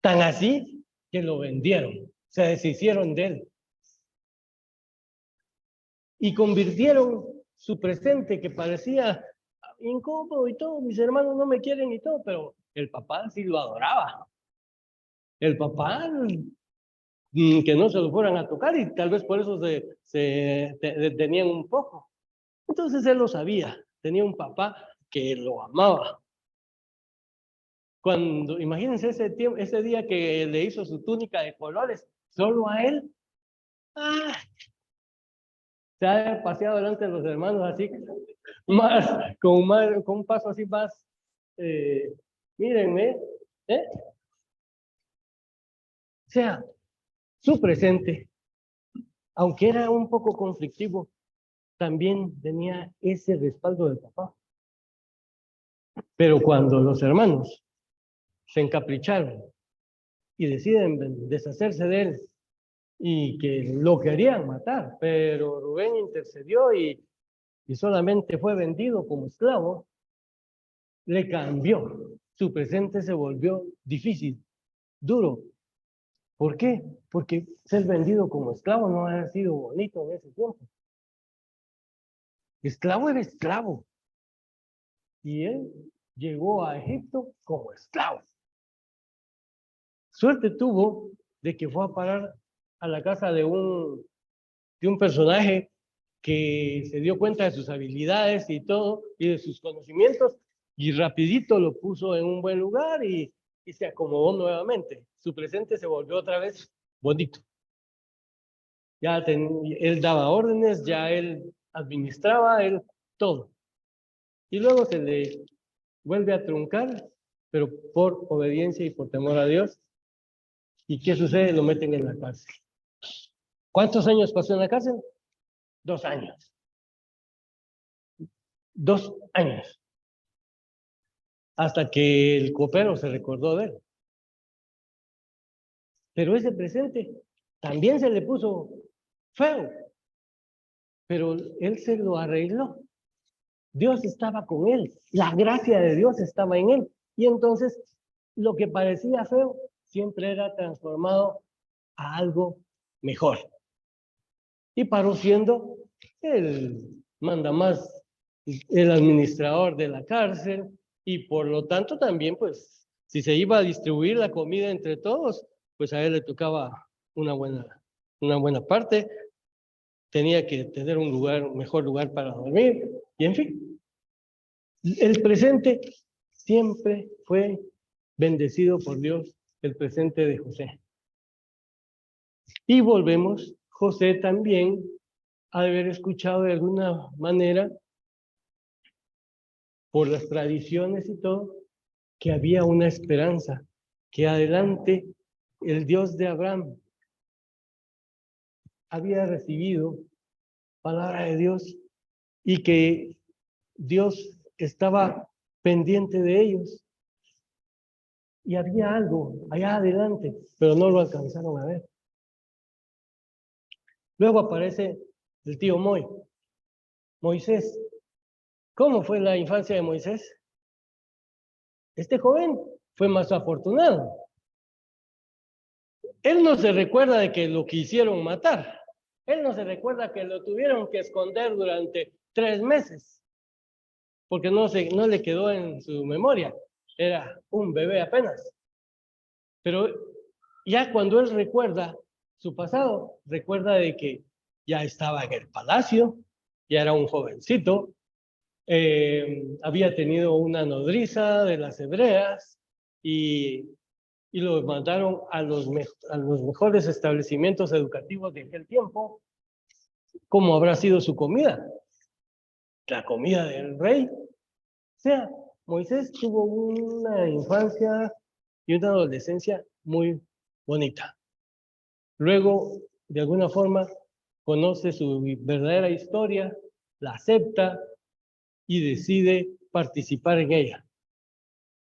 tan así que lo vendieron, se deshicieron de él y convirtieron su presente que parecía incómodo y todo, mis hermanos no me quieren y todo, pero el papá sí lo adoraba. El papá que no se lo fueran a tocar y tal vez por eso se detenían un poco. Entonces él lo sabía, tenía un papá que lo amaba. Cuando, imagínense ese día que le hizo su túnica de colores, solo a él, se ha paseado delante de los hermanos así, con un paso así más, mírenme, ¿eh? O sea, su presente, aunque era un poco conflictivo, también tenía ese respaldo del papá. Pero cuando los hermanos se encapricharon y deciden deshacerse de él y que lo querían matar, pero Rubén intercedió y solamente fue vendido como esclavo, le cambió. Su presente se volvió difícil, duro. ¿Por qué? Porque ser vendido como esclavo no ha sido bonito en ese tiempo. Esclavo era esclavo. Y él llegó a Egipto como esclavo. Suerte tuvo de que fue a parar a la casa de un personaje que se dio cuenta de sus habilidades y todo, y de sus conocimientos, y rapidito lo puso en un buen lugar y se acomodó nuevamente. Su presente se volvió otra vez bonito. Ya él daba órdenes, ya él administraba, él todo. Y luego se le vuelve a truncar, pero por obediencia y por temor a Dios. ¿Y qué sucede? Lo meten en la cárcel. ¿Cuántos años pasó en la cárcel? 2 años. 2 años. Hasta que el copero se recordó de él. Pero ese presente también se le puso feo. Pero él se lo arregló. Dios estaba con él. La gracia de Dios estaba en él. Y entonces lo que parecía feo siempre era transformado a algo mejor. Y paró siendo el mandamás, el administrador de la cárcel, y por lo tanto también, pues, si se iba a distribuir la comida entre todos, pues a él le tocaba una buena parte, tenía que tener un mejor lugar para dormir, y en fin, el presente siempre fue bendecido por Dios, el presente de José. Y volvemos, José también ha de haber escuchado de alguna manera, por las tradiciones y todo, que había una esperanza, que adelante el Dios de Abraham había recibido palabra de Dios y que Dios estaba pendiente de ellos. Y había algo allá adelante, pero no lo alcanzaron a ver. Luego aparece el tío Moisés. ¿Cómo fue la infancia de Moisés? Este joven fue más afortunado. Él no se recuerda de que lo quisieron matar. Él no se recuerda que lo tuvieron que esconder durante 3 meses, porque no le quedó en su memoria. Era un bebé apenas. Pero ya cuando él recuerda su pasado, recuerda de que ya estaba en el palacio, ya era un jovencito, había tenido una nodriza de las hebreas y lo mandaron a los mejores establecimientos educativos de aquel tiempo. ¿Cómo habrá sido su comida? La comida del rey. O sea, Moisés tuvo una infancia y una adolescencia muy bonita. Luego, de alguna forma, conoce su verdadera historia, la acepta y decide participar en ella.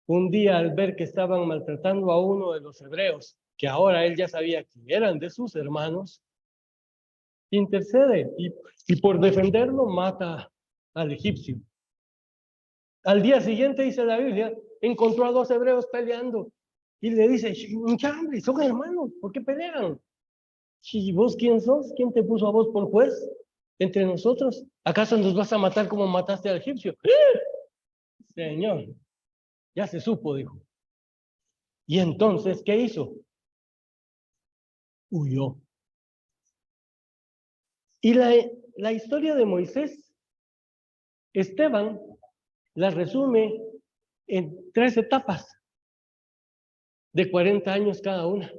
Un día, al ver que estaban maltratando a uno de los hebreos, que ahora él ya sabía que eran de sus hermanos, intercede y por defenderlo mata al egipcio. Al día siguiente, dice la Biblia, encontró a 2 hebreos peleando y le dice, hombre, son hermanos, ¿por qué pelean? ¿Y vos quién sos? ¿Quién te puso a vos por juez entre nosotros? ¿Acaso nos vas a matar como mataste al egipcio? Señor, ya se supo, dijo. ¿Y entonces qué hizo? Huyó. Y la historia de Moisés, Esteban la resume en 3 etapas de 40 años cada una.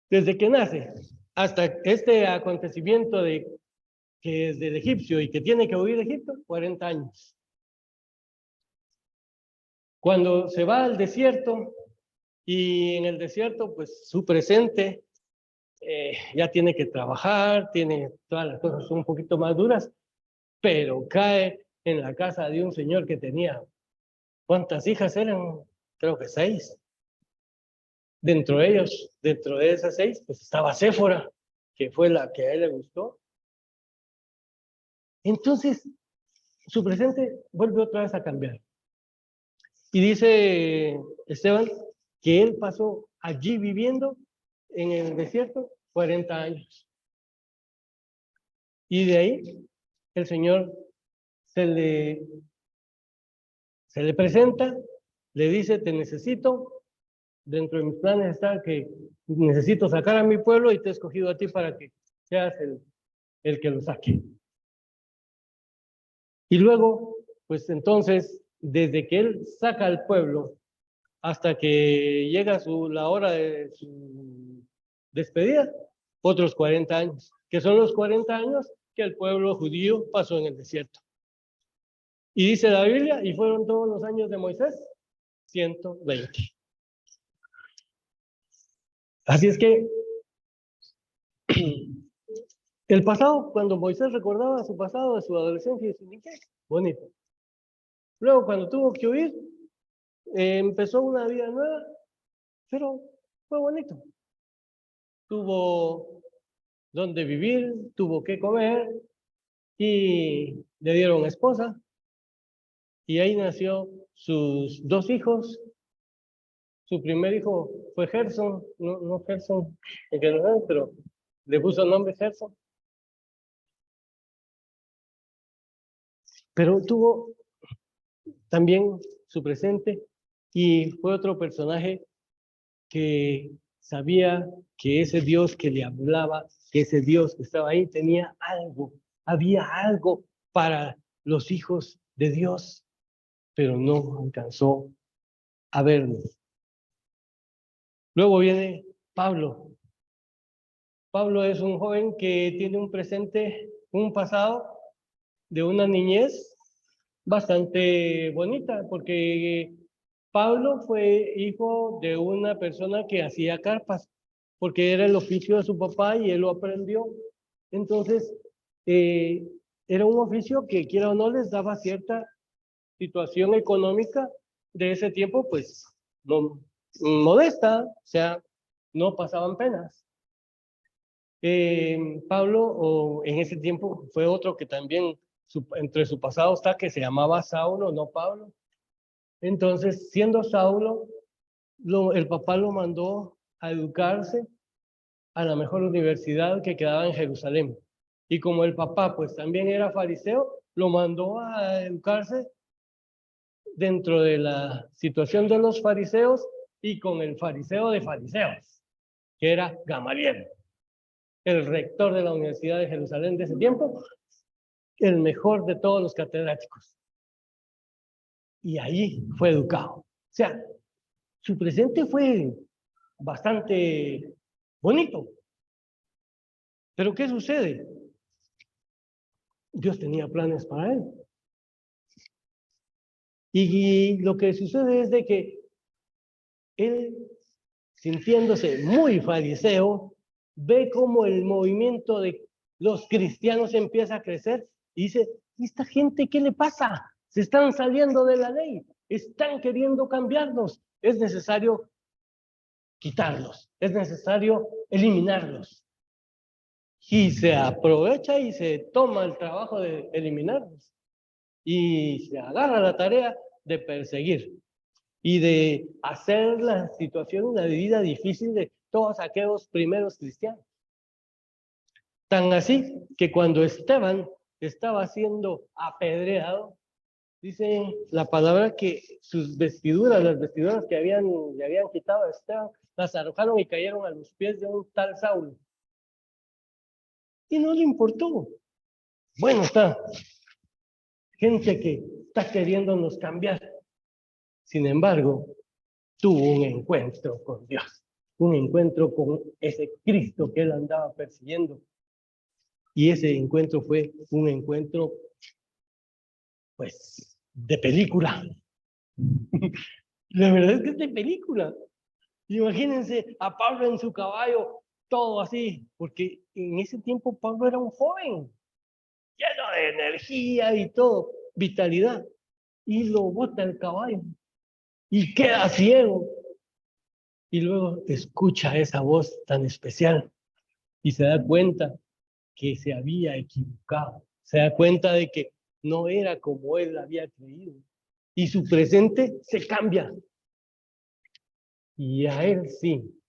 Desde que nace hasta este acontecimiento que es del egipcio y que tiene que huir de Egipto, 40 años. Cuando se va al desierto y en el desierto, pues su presente ya tiene que trabajar, tiene todas las cosas un poquito más duras, pero cae en la casa de un señor que tenía, ¿cuántas hijas eran? Creo que 6. Dentro de esas 6, pues estaba Séfora, que fue la que a él le gustó. Entonces, su presente vuelve otra vez a cambiar. Y dice Esteban que él pasó allí viviendo en el desierto 40 años. Y de ahí el Señor se le presenta, le dice, te necesito, dentro de mis planes está que necesito sacar a mi pueblo y te he escogido a ti para que seas el que lo saque. Y luego, pues entonces, desde que él saca al pueblo hasta que llega la hora de su despedida, otros 40 años, que son los 40 años que el pueblo judío pasó en el desierto. Y dice la Biblia, y fueron todos los años de Moisés, 120. Así es que el pasado, cuando Moisés recordaba su pasado, de su adolescencia y de su niñez, bonito. Luego, cuando tuvo que huir, empezó una vida nueva, pero fue bonito. Tuvo donde vivir, tuvo que comer y le dieron esposa. Y ahí nació sus 2 hijos. Su primer hijo fue Gerson, no Gerson, el que no es, pero le puso el nombre Gerson. Pero tuvo también su presente y fue otro personaje que sabía que ese Dios que le hablaba, que ese Dios que estaba ahí tenía algo, había algo para los hijos de Dios, pero no alcanzó a verlo. Luego viene Pablo. Pablo es un joven que tiene un presente, un pasado de una niñez bastante bonita, porque Pablo fue hijo de una persona que hacía carpas, porque era el oficio de su papá y él lo aprendió. Entonces, era un oficio que, quiera o no, les daba cierta situación económica de ese tiempo, pues, no, modesta, o sea, no pasaban penas. Pablo, en ese tiempo, fue otro que también, entre su pasado está que se llamaba Saulo, no Pablo. Entonces, siendo Saulo, el papá lo mandó a educarse a la mejor universidad que quedaba en Jerusalén. Y como el papá, pues también era fariseo, lo mandó a educarse dentro de la situación de los fariseos y con el fariseo de fariseos, que era Gamaliel, el rector de la Universidad de Jerusalén de ese tiempo, el mejor de todos los catedráticos. Y ahí fue educado. O sea, su presente fue bastante bonito. Pero ¿qué sucede? Dios tenía planes para él. Y lo que sucede es de que él, sintiéndose muy fariseo, ve cómo el movimiento de los cristianos empieza a crecer y dice, ¿esta gente qué le pasa? Se están saliendo de la ley, están queriendo cambiarnos, es necesario quitarlos, es necesario eliminarlos. Y se aprovecha y se toma el trabajo de eliminarlos y se agarra la tarea de perseguir y de hacer la situación, la vida difícil de todos aquellos primeros cristianos. Tan así que cuando Esteban estaba siendo apedreado, dice la palabra que sus vestiduras, las vestiduras que le habían quitado a Esteban, las arrojaron y cayeron a los pies de un tal Saulo. Y no le importó. Bueno, está gente que está queriéndonos cambiar. Sin embargo, tuvo un encuentro con Dios, un encuentro con ese Cristo que él andaba persiguiendo. Y ese encuentro fue un encuentro, pues, de película. La verdad es que es de película. Imagínense a Pablo en su caballo, todo así, porque en ese tiempo Pablo era un joven, lleno de energía y todo, vitalidad, y lo bota el caballo, y queda ciego, y luego escucha esa voz tan especial, y se da cuenta que se había equivocado, se da cuenta de que no era como él había creído, y su presente se cambia, y a él sí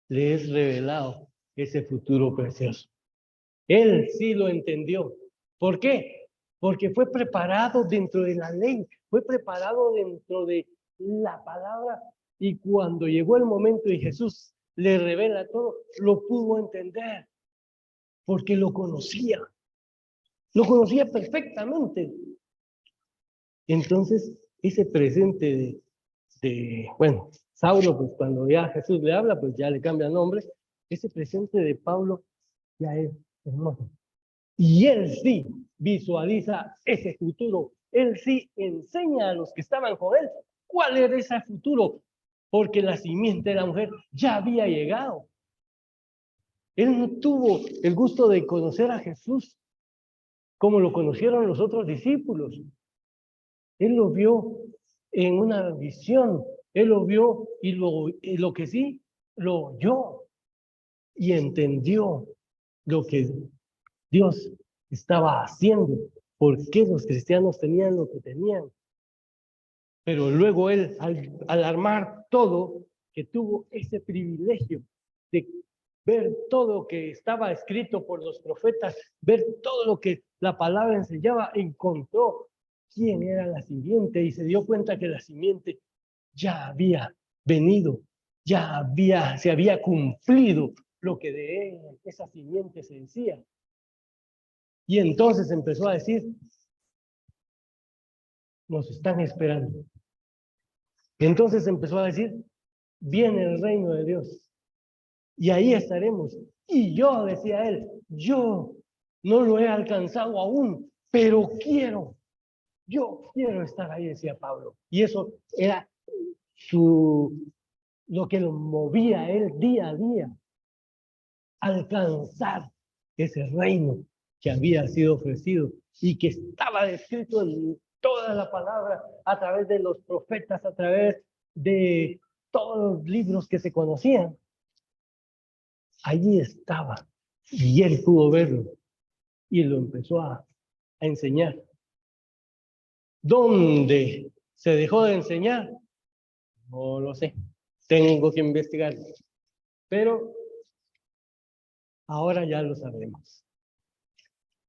le es revelado ese futuro precioso. Él sí lo entendió. ¿Por qué? Porque fue preparado dentro de la ley, fue preparado dentro de la palabra, y cuando llegó el momento y Jesús le revela todo, lo pudo entender, porque lo conocía perfectamente. Entonces, ese presente bueno, Saulo, pues cuando ya Jesús le habla, pues ya le cambia el nombre, ese presente de Pablo ya es hermoso. Y él sí visualiza ese futuro. Él sí enseña a los que estaban con él cuál era ese futuro, porque la simiente de la mujer ya había llegado. Él no tuvo el gusto de conocer a Jesús como lo conocieron los otros discípulos. Él lo vio en una visión, él lo vio y lo que sí, lo oyó y entendió lo que Dios estaba haciendo, por qué los cristianos tenían lo que tenían. Pero luego él, al armar todo, que tuvo ese privilegio de ver todo lo que estaba escrito por los profetas, ver todo lo que la palabra enseñaba, encontró quién era la simiente y se dio cuenta que la simiente ya había venido, se había cumplido lo que de esa simiente se decía. Y entonces empezó a decir, nos están esperando. Y entonces empezó a decir, viene el reino de Dios. Y ahí estaremos. Y yo, decía él, yo no lo he alcanzado aún, pero yo quiero estar ahí, decía Pablo. Y eso era lo que lo movía a él día a día, alcanzar ese reino que había sido ofrecido y que estaba descrito en toda la palabra, a través de los profetas, a través de todos los libros que se conocían. Allí estaba y él pudo verlo y lo empezó a enseñar. ¿Dónde se dejó de enseñar? No lo sé, tengo que investigar, pero ahora ya lo sabemos,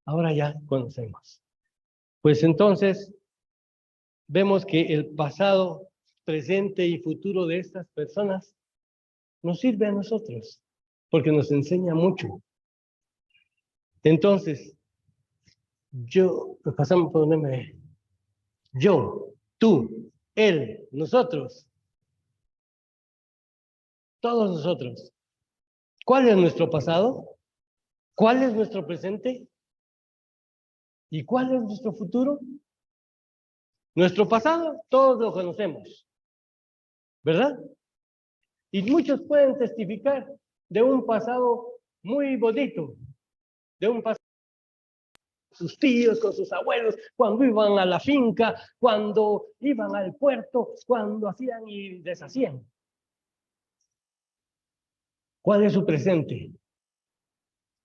ahora ya conocemos. Pues entonces vemos que el pasado, presente y futuro de estas personas nos sirve a nosotros, porque nos enseña mucho. Entonces, pasamos por donde yo, tú, él, nosotros, todos nosotros. ¿Cuál es nuestro pasado? ¿Cuál es nuestro presente? ¿Y cuál es nuestro futuro? Nuestro pasado, todos lo conocemos, ¿verdad? Y muchos pueden testificar de un pasado muy bonito, de un pasado con sus tíos, con sus abuelos, cuando iban a la finca, cuando iban al puerto, cuando hacían y deshacían. ¿Cuál es su presente?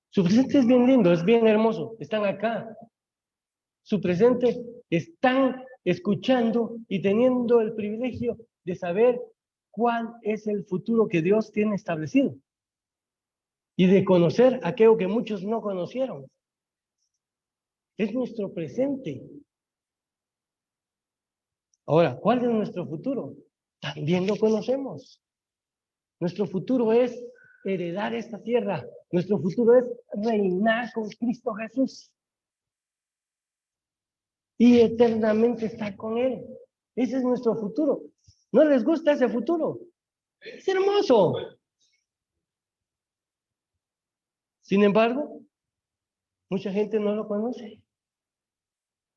Su presente es bien lindo, es bien hermoso, están acá. Su presente están escuchando y teniendo el privilegio de saber cuál es el futuro que Dios tiene establecido y de conocer aquello que muchos no conocieron. Es nuestro presente. Ahora, ¿cuál es nuestro futuro? También lo conocemos. Nuestro futuro es heredar esta tierra. Nuestro futuro es reinar con Cristo Jesús y eternamente estar con Él. Ese es nuestro futuro. ¿No les gusta ese futuro? Es hermoso. Sin embargo, mucha gente no lo conoce.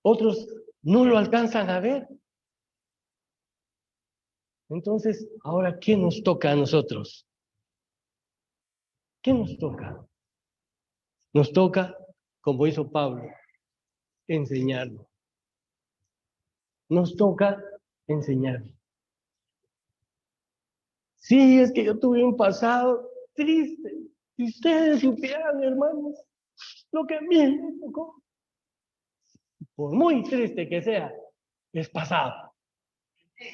Otros no lo alcanzan a ver. Entonces, ahora, ¿qué nos toca a nosotros? ¿Qué nos toca? Nos toca, como hizo Pablo, enseñarlo. Nos toca enseñarlo. Sí, es que yo tuve un pasado triste. Si ustedes supieran, hermanos, lo que a mí me tocó, por muy triste que sea, es pasado.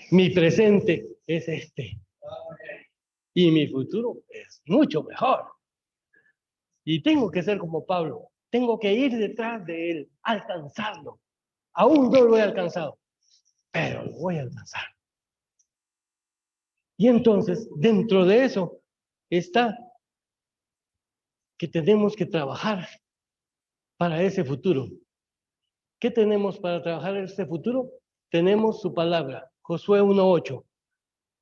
Mi presente es este. Y mi futuro es mucho mejor. Y tengo que ser como Pablo. Tengo que ir detrás de él, alcanzarlo. Aún no lo he alcanzado, pero lo voy a alcanzar. Y entonces, dentro de eso, está que tenemos que trabajar para ese futuro. ¿Qué tenemos para trabajar en ese futuro? Tenemos su palabra, Josué 1:8.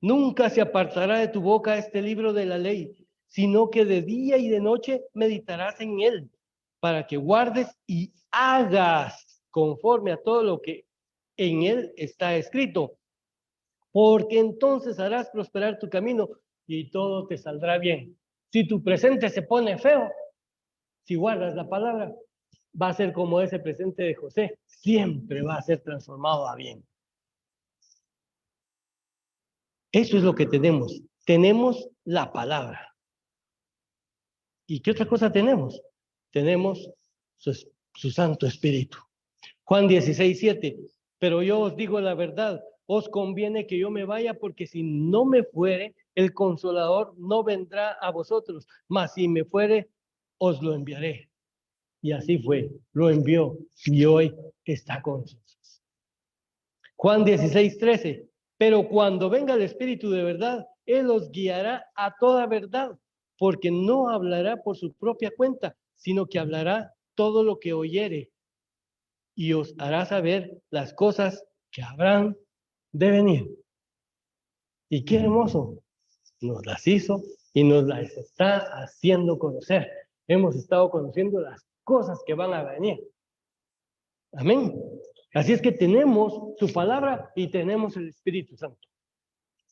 Nunca se apartará de tu boca este libro de la ley, sino que de día y de noche meditarás en él, para que guardes y hagas conforme a todo lo que en él está escrito. Porque entonces harás prosperar tu camino y todo te saldrá bien. Si tu presente se pone feo, si guardas la palabra, va a ser como ese presente de José, siempre va a ser transformado a bien. Eso es lo que tenemos. Tenemos la palabra. ¿Y qué otra cosa tenemos? Tenemos su Santo Espíritu. Juan 16:7. Pero yo os digo la verdad, os conviene que yo me vaya, porque si no me fuere, el Consolador no vendrá a vosotros, mas si me fuere, os lo enviaré. Y así fue, lo envió y hoy está con nosotros. Juan 16:13. Pero cuando venga el Espíritu de verdad, Él os guiará a toda verdad, porque no hablará por su propia cuenta, sino que hablará todo lo que oyere y os hará saber las cosas que habrán de venir. Y qué hermoso, nos las hizo y nos las está haciendo conocer. Hemos estado conociendo las cosas que van a venir. Amén. Así es que tenemos su palabra y tenemos el Espíritu Santo.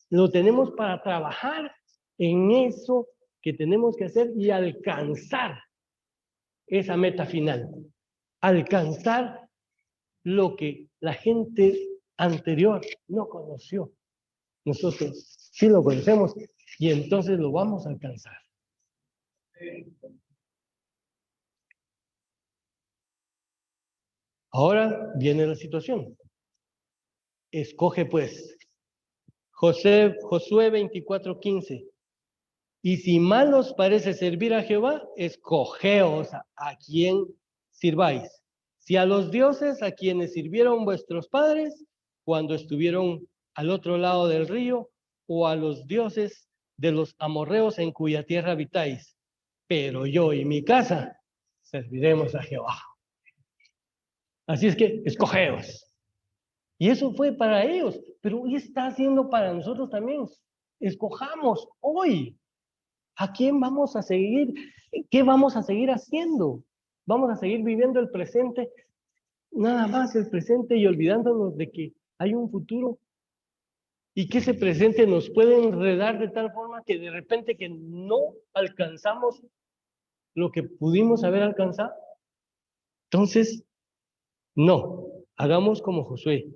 Lo tenemos para trabajar en eso que tenemos que hacer y alcanzar esa meta final. Alcanzar lo que la gente anterior no conoció. Nosotros sí lo conocemos y entonces lo vamos a alcanzar. Ahora viene la situación. Escoge pues. Josué 24:15. Y si mal os parece servir a Jehová, escogeos a quien sirváis. Si a los dioses a quienes sirvieron vuestros padres cuando estuvieron al otro lado del río, o a los dioses de los amorreos en cuya tierra habitáis. Pero yo y mi casa serviremos a Jehová. Así es que escogeos. Y eso fue para ellos, pero hoy está haciendo para nosotros también. Escojamos hoy. ¿A quién vamos a seguir? ¿Qué vamos a seguir haciendo? ¿Vamos a seguir viviendo el presente? Nada más el presente y olvidándonos de que hay un futuro y que ese presente nos puede enredar de tal forma que de repente que no alcanzamos lo que pudimos haber alcanzado. Entonces, no, hagamos como Josué,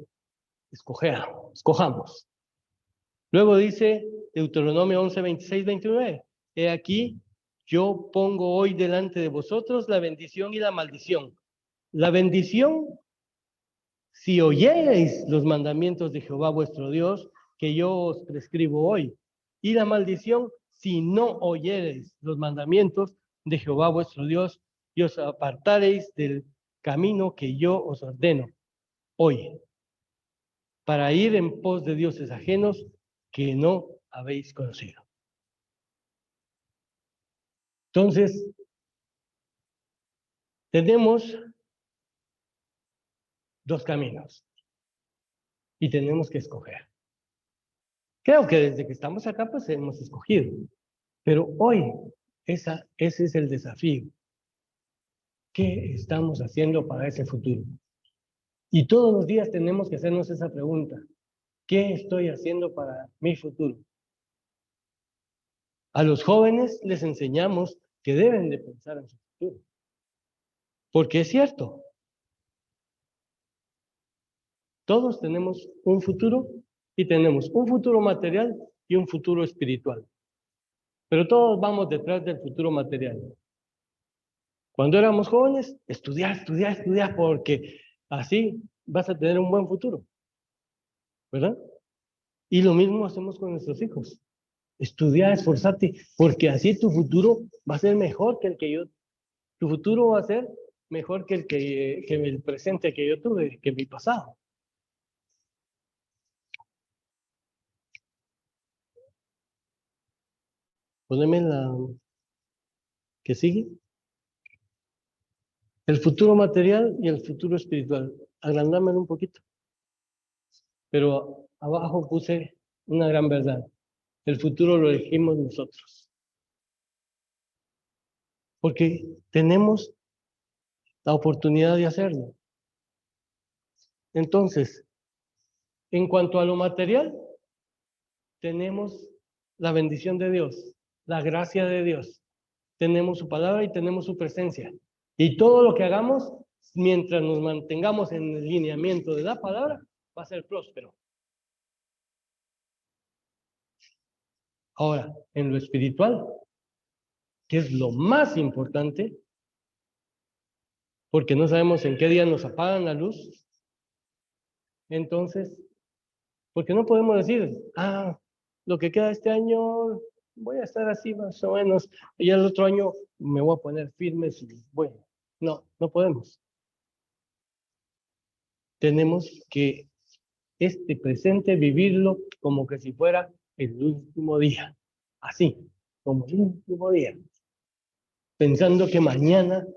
escojamos. Luego dice Deuteronomio 11, 26, 29. He aquí, yo pongo hoy delante de vosotros la bendición y la maldición. La bendición, si oyereis los mandamientos de Jehová vuestro Dios, que yo os prescribo hoy. Y la maldición, si no oyereis los mandamientos de Jehová vuestro Dios, y os apartareis del camino que yo os ordeno hoy, para ir en pos de dioses ajenos que no habéis conocido. Entonces, tenemos dos caminos y tenemos que escoger. Creo que desde que estamos acá, pues hemos escogido, pero hoy ese es el desafío. ¿Qué estamos haciendo para ese futuro? Y todos los días tenemos que hacernos esa pregunta. ¿Qué estoy haciendo para mi futuro? A los jóvenes les enseñamos que deben de pensar en su futuro. Porque es cierto, todos tenemos un futuro y tenemos un futuro material y un futuro espiritual. Pero todos vamos detrás del futuro material. Cuando éramos jóvenes, estudiar, estudiar, estudiar, porque así vas a tener un buen futuro, ¿verdad? Y lo mismo hacemos con nuestros hijos. Estudiar, esforzarte, porque así tu futuro va a ser mejor que el que yo, tu futuro va a ser mejor que el presente que yo tuve, que mi pasado. Poneme la que sigue. El futuro material y el futuro espiritual. Agrandámelo un poquito. Pero abajo puse una gran verdad. El futuro lo elegimos nosotros. Porque tenemos la oportunidad de hacerlo. Entonces, en cuanto a lo material, tenemos la bendición de Dios, la gracia de Dios. Tenemos su palabra y tenemos su presencia. Y todo lo que hagamos, mientras nos mantengamos en el lineamiento de la palabra, va a ser próspero. Ahora, en lo espiritual, que es lo más importante, porque no sabemos en qué día nos apagan la luz, entonces, porque no podemos decir, lo que queda este año voy a estar así más o menos, y el otro año me voy a poner firmes y bueno, no podemos. Tenemos que este presente vivirlo como que si fuera el último día, así, como el último día, pensando que mañana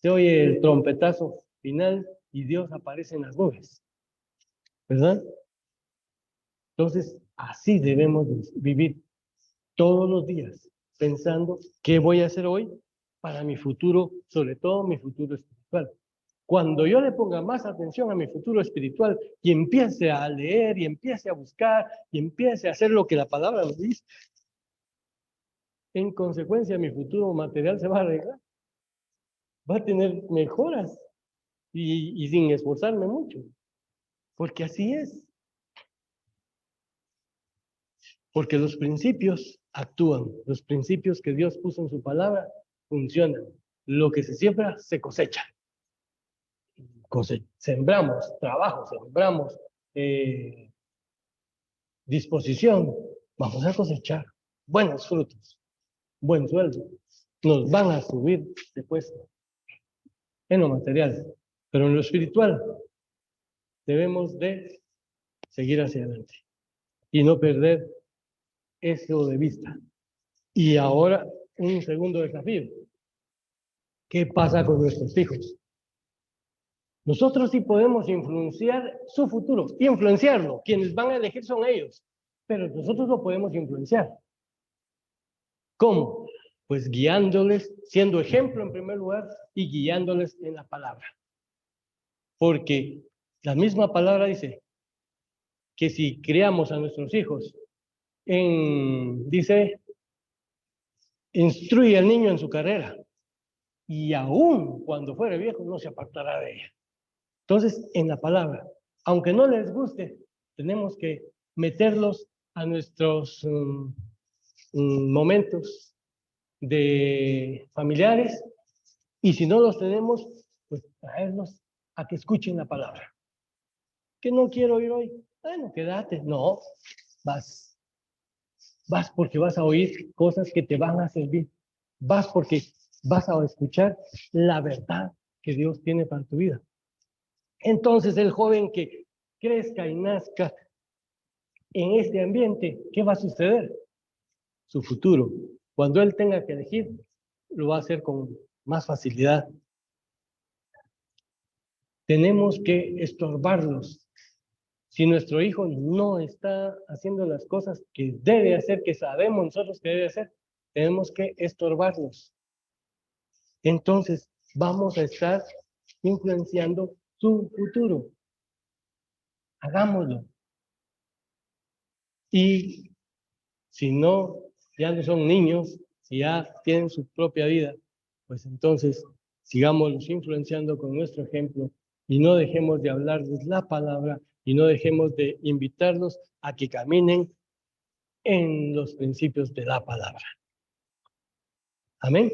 se oye el trompetazo final y Dios aparece en las nubes, ¿verdad? Entonces, así debemos vivir todos los días, pensando qué voy a hacer hoy para mi futuro, sobre todo mi futuro espiritual. Cuando yo le ponga más atención a mi futuro espiritual y empiece a leer y empiece a buscar y empiece a hacer lo que la palabra nos dice, en consecuencia mi futuro material se va a arreglar, va a tener mejoras y sin esforzarme mucho, porque así es. Porque los principios actúan, los principios que Dios puso en su palabra funcionan. Lo que se siembra, se cosecha. Sembramos trabajo, sembramos disposición, vamos a cosechar buenos frutos, buen sueldo. Nos van a subir de puesto en lo material, pero en lo espiritual debemos de seguir hacia adelante y no perder eso de vista. Y ahora, un segundo desafío. ¿Qué pasa con nuestros hijos? Nosotros sí podemos influenciar su futuro, influenciarlo. Quienes van a elegir son ellos, pero nosotros lo podemos influenciar. ¿Cómo? Pues guiándoles, siendo ejemplo en primer lugar y guiándoles en la palabra. Porque la misma palabra dice que si criamos a nuestros hijos dice, instruye al niño en su carrera y aún cuando fuere viejo no se apartará de ella. Entonces, en la palabra, aunque no les guste, tenemos que meterlos a nuestros momentos de familiares y si no los tenemos, pues traerlos a que escuchen la palabra. Que no quiero oír hoy. Bueno, quédate. No, vas porque vas a oír cosas que te van a servir. Vas porque vas a escuchar la verdad que Dios tiene para tu vida. Entonces el joven que crezca y nazca en este ambiente, ¿qué va a suceder? Su futuro. Cuando él tenga que elegir, lo va a hacer con más facilidad. Tenemos que estorbarlos. Si nuestro hijo no está haciendo las cosas que debe hacer, que sabemos nosotros que debe hacer, tenemos que estorbarlos. Entonces, vamos a estar influenciando su futuro. Hagámoslo. Y si no, ya no son niños, si ya tienen su propia vida, pues entonces sigámoslos influenciando con nuestro ejemplo y no dejemos de hablarles la palabra y no dejemos de invitarlos a que caminen en los principios de la palabra. Amén.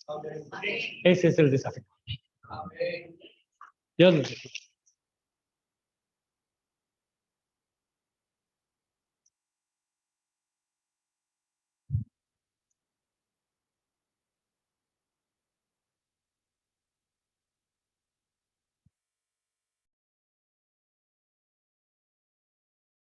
Amén. Ese es el desafío. Amén. Dios los bendiga.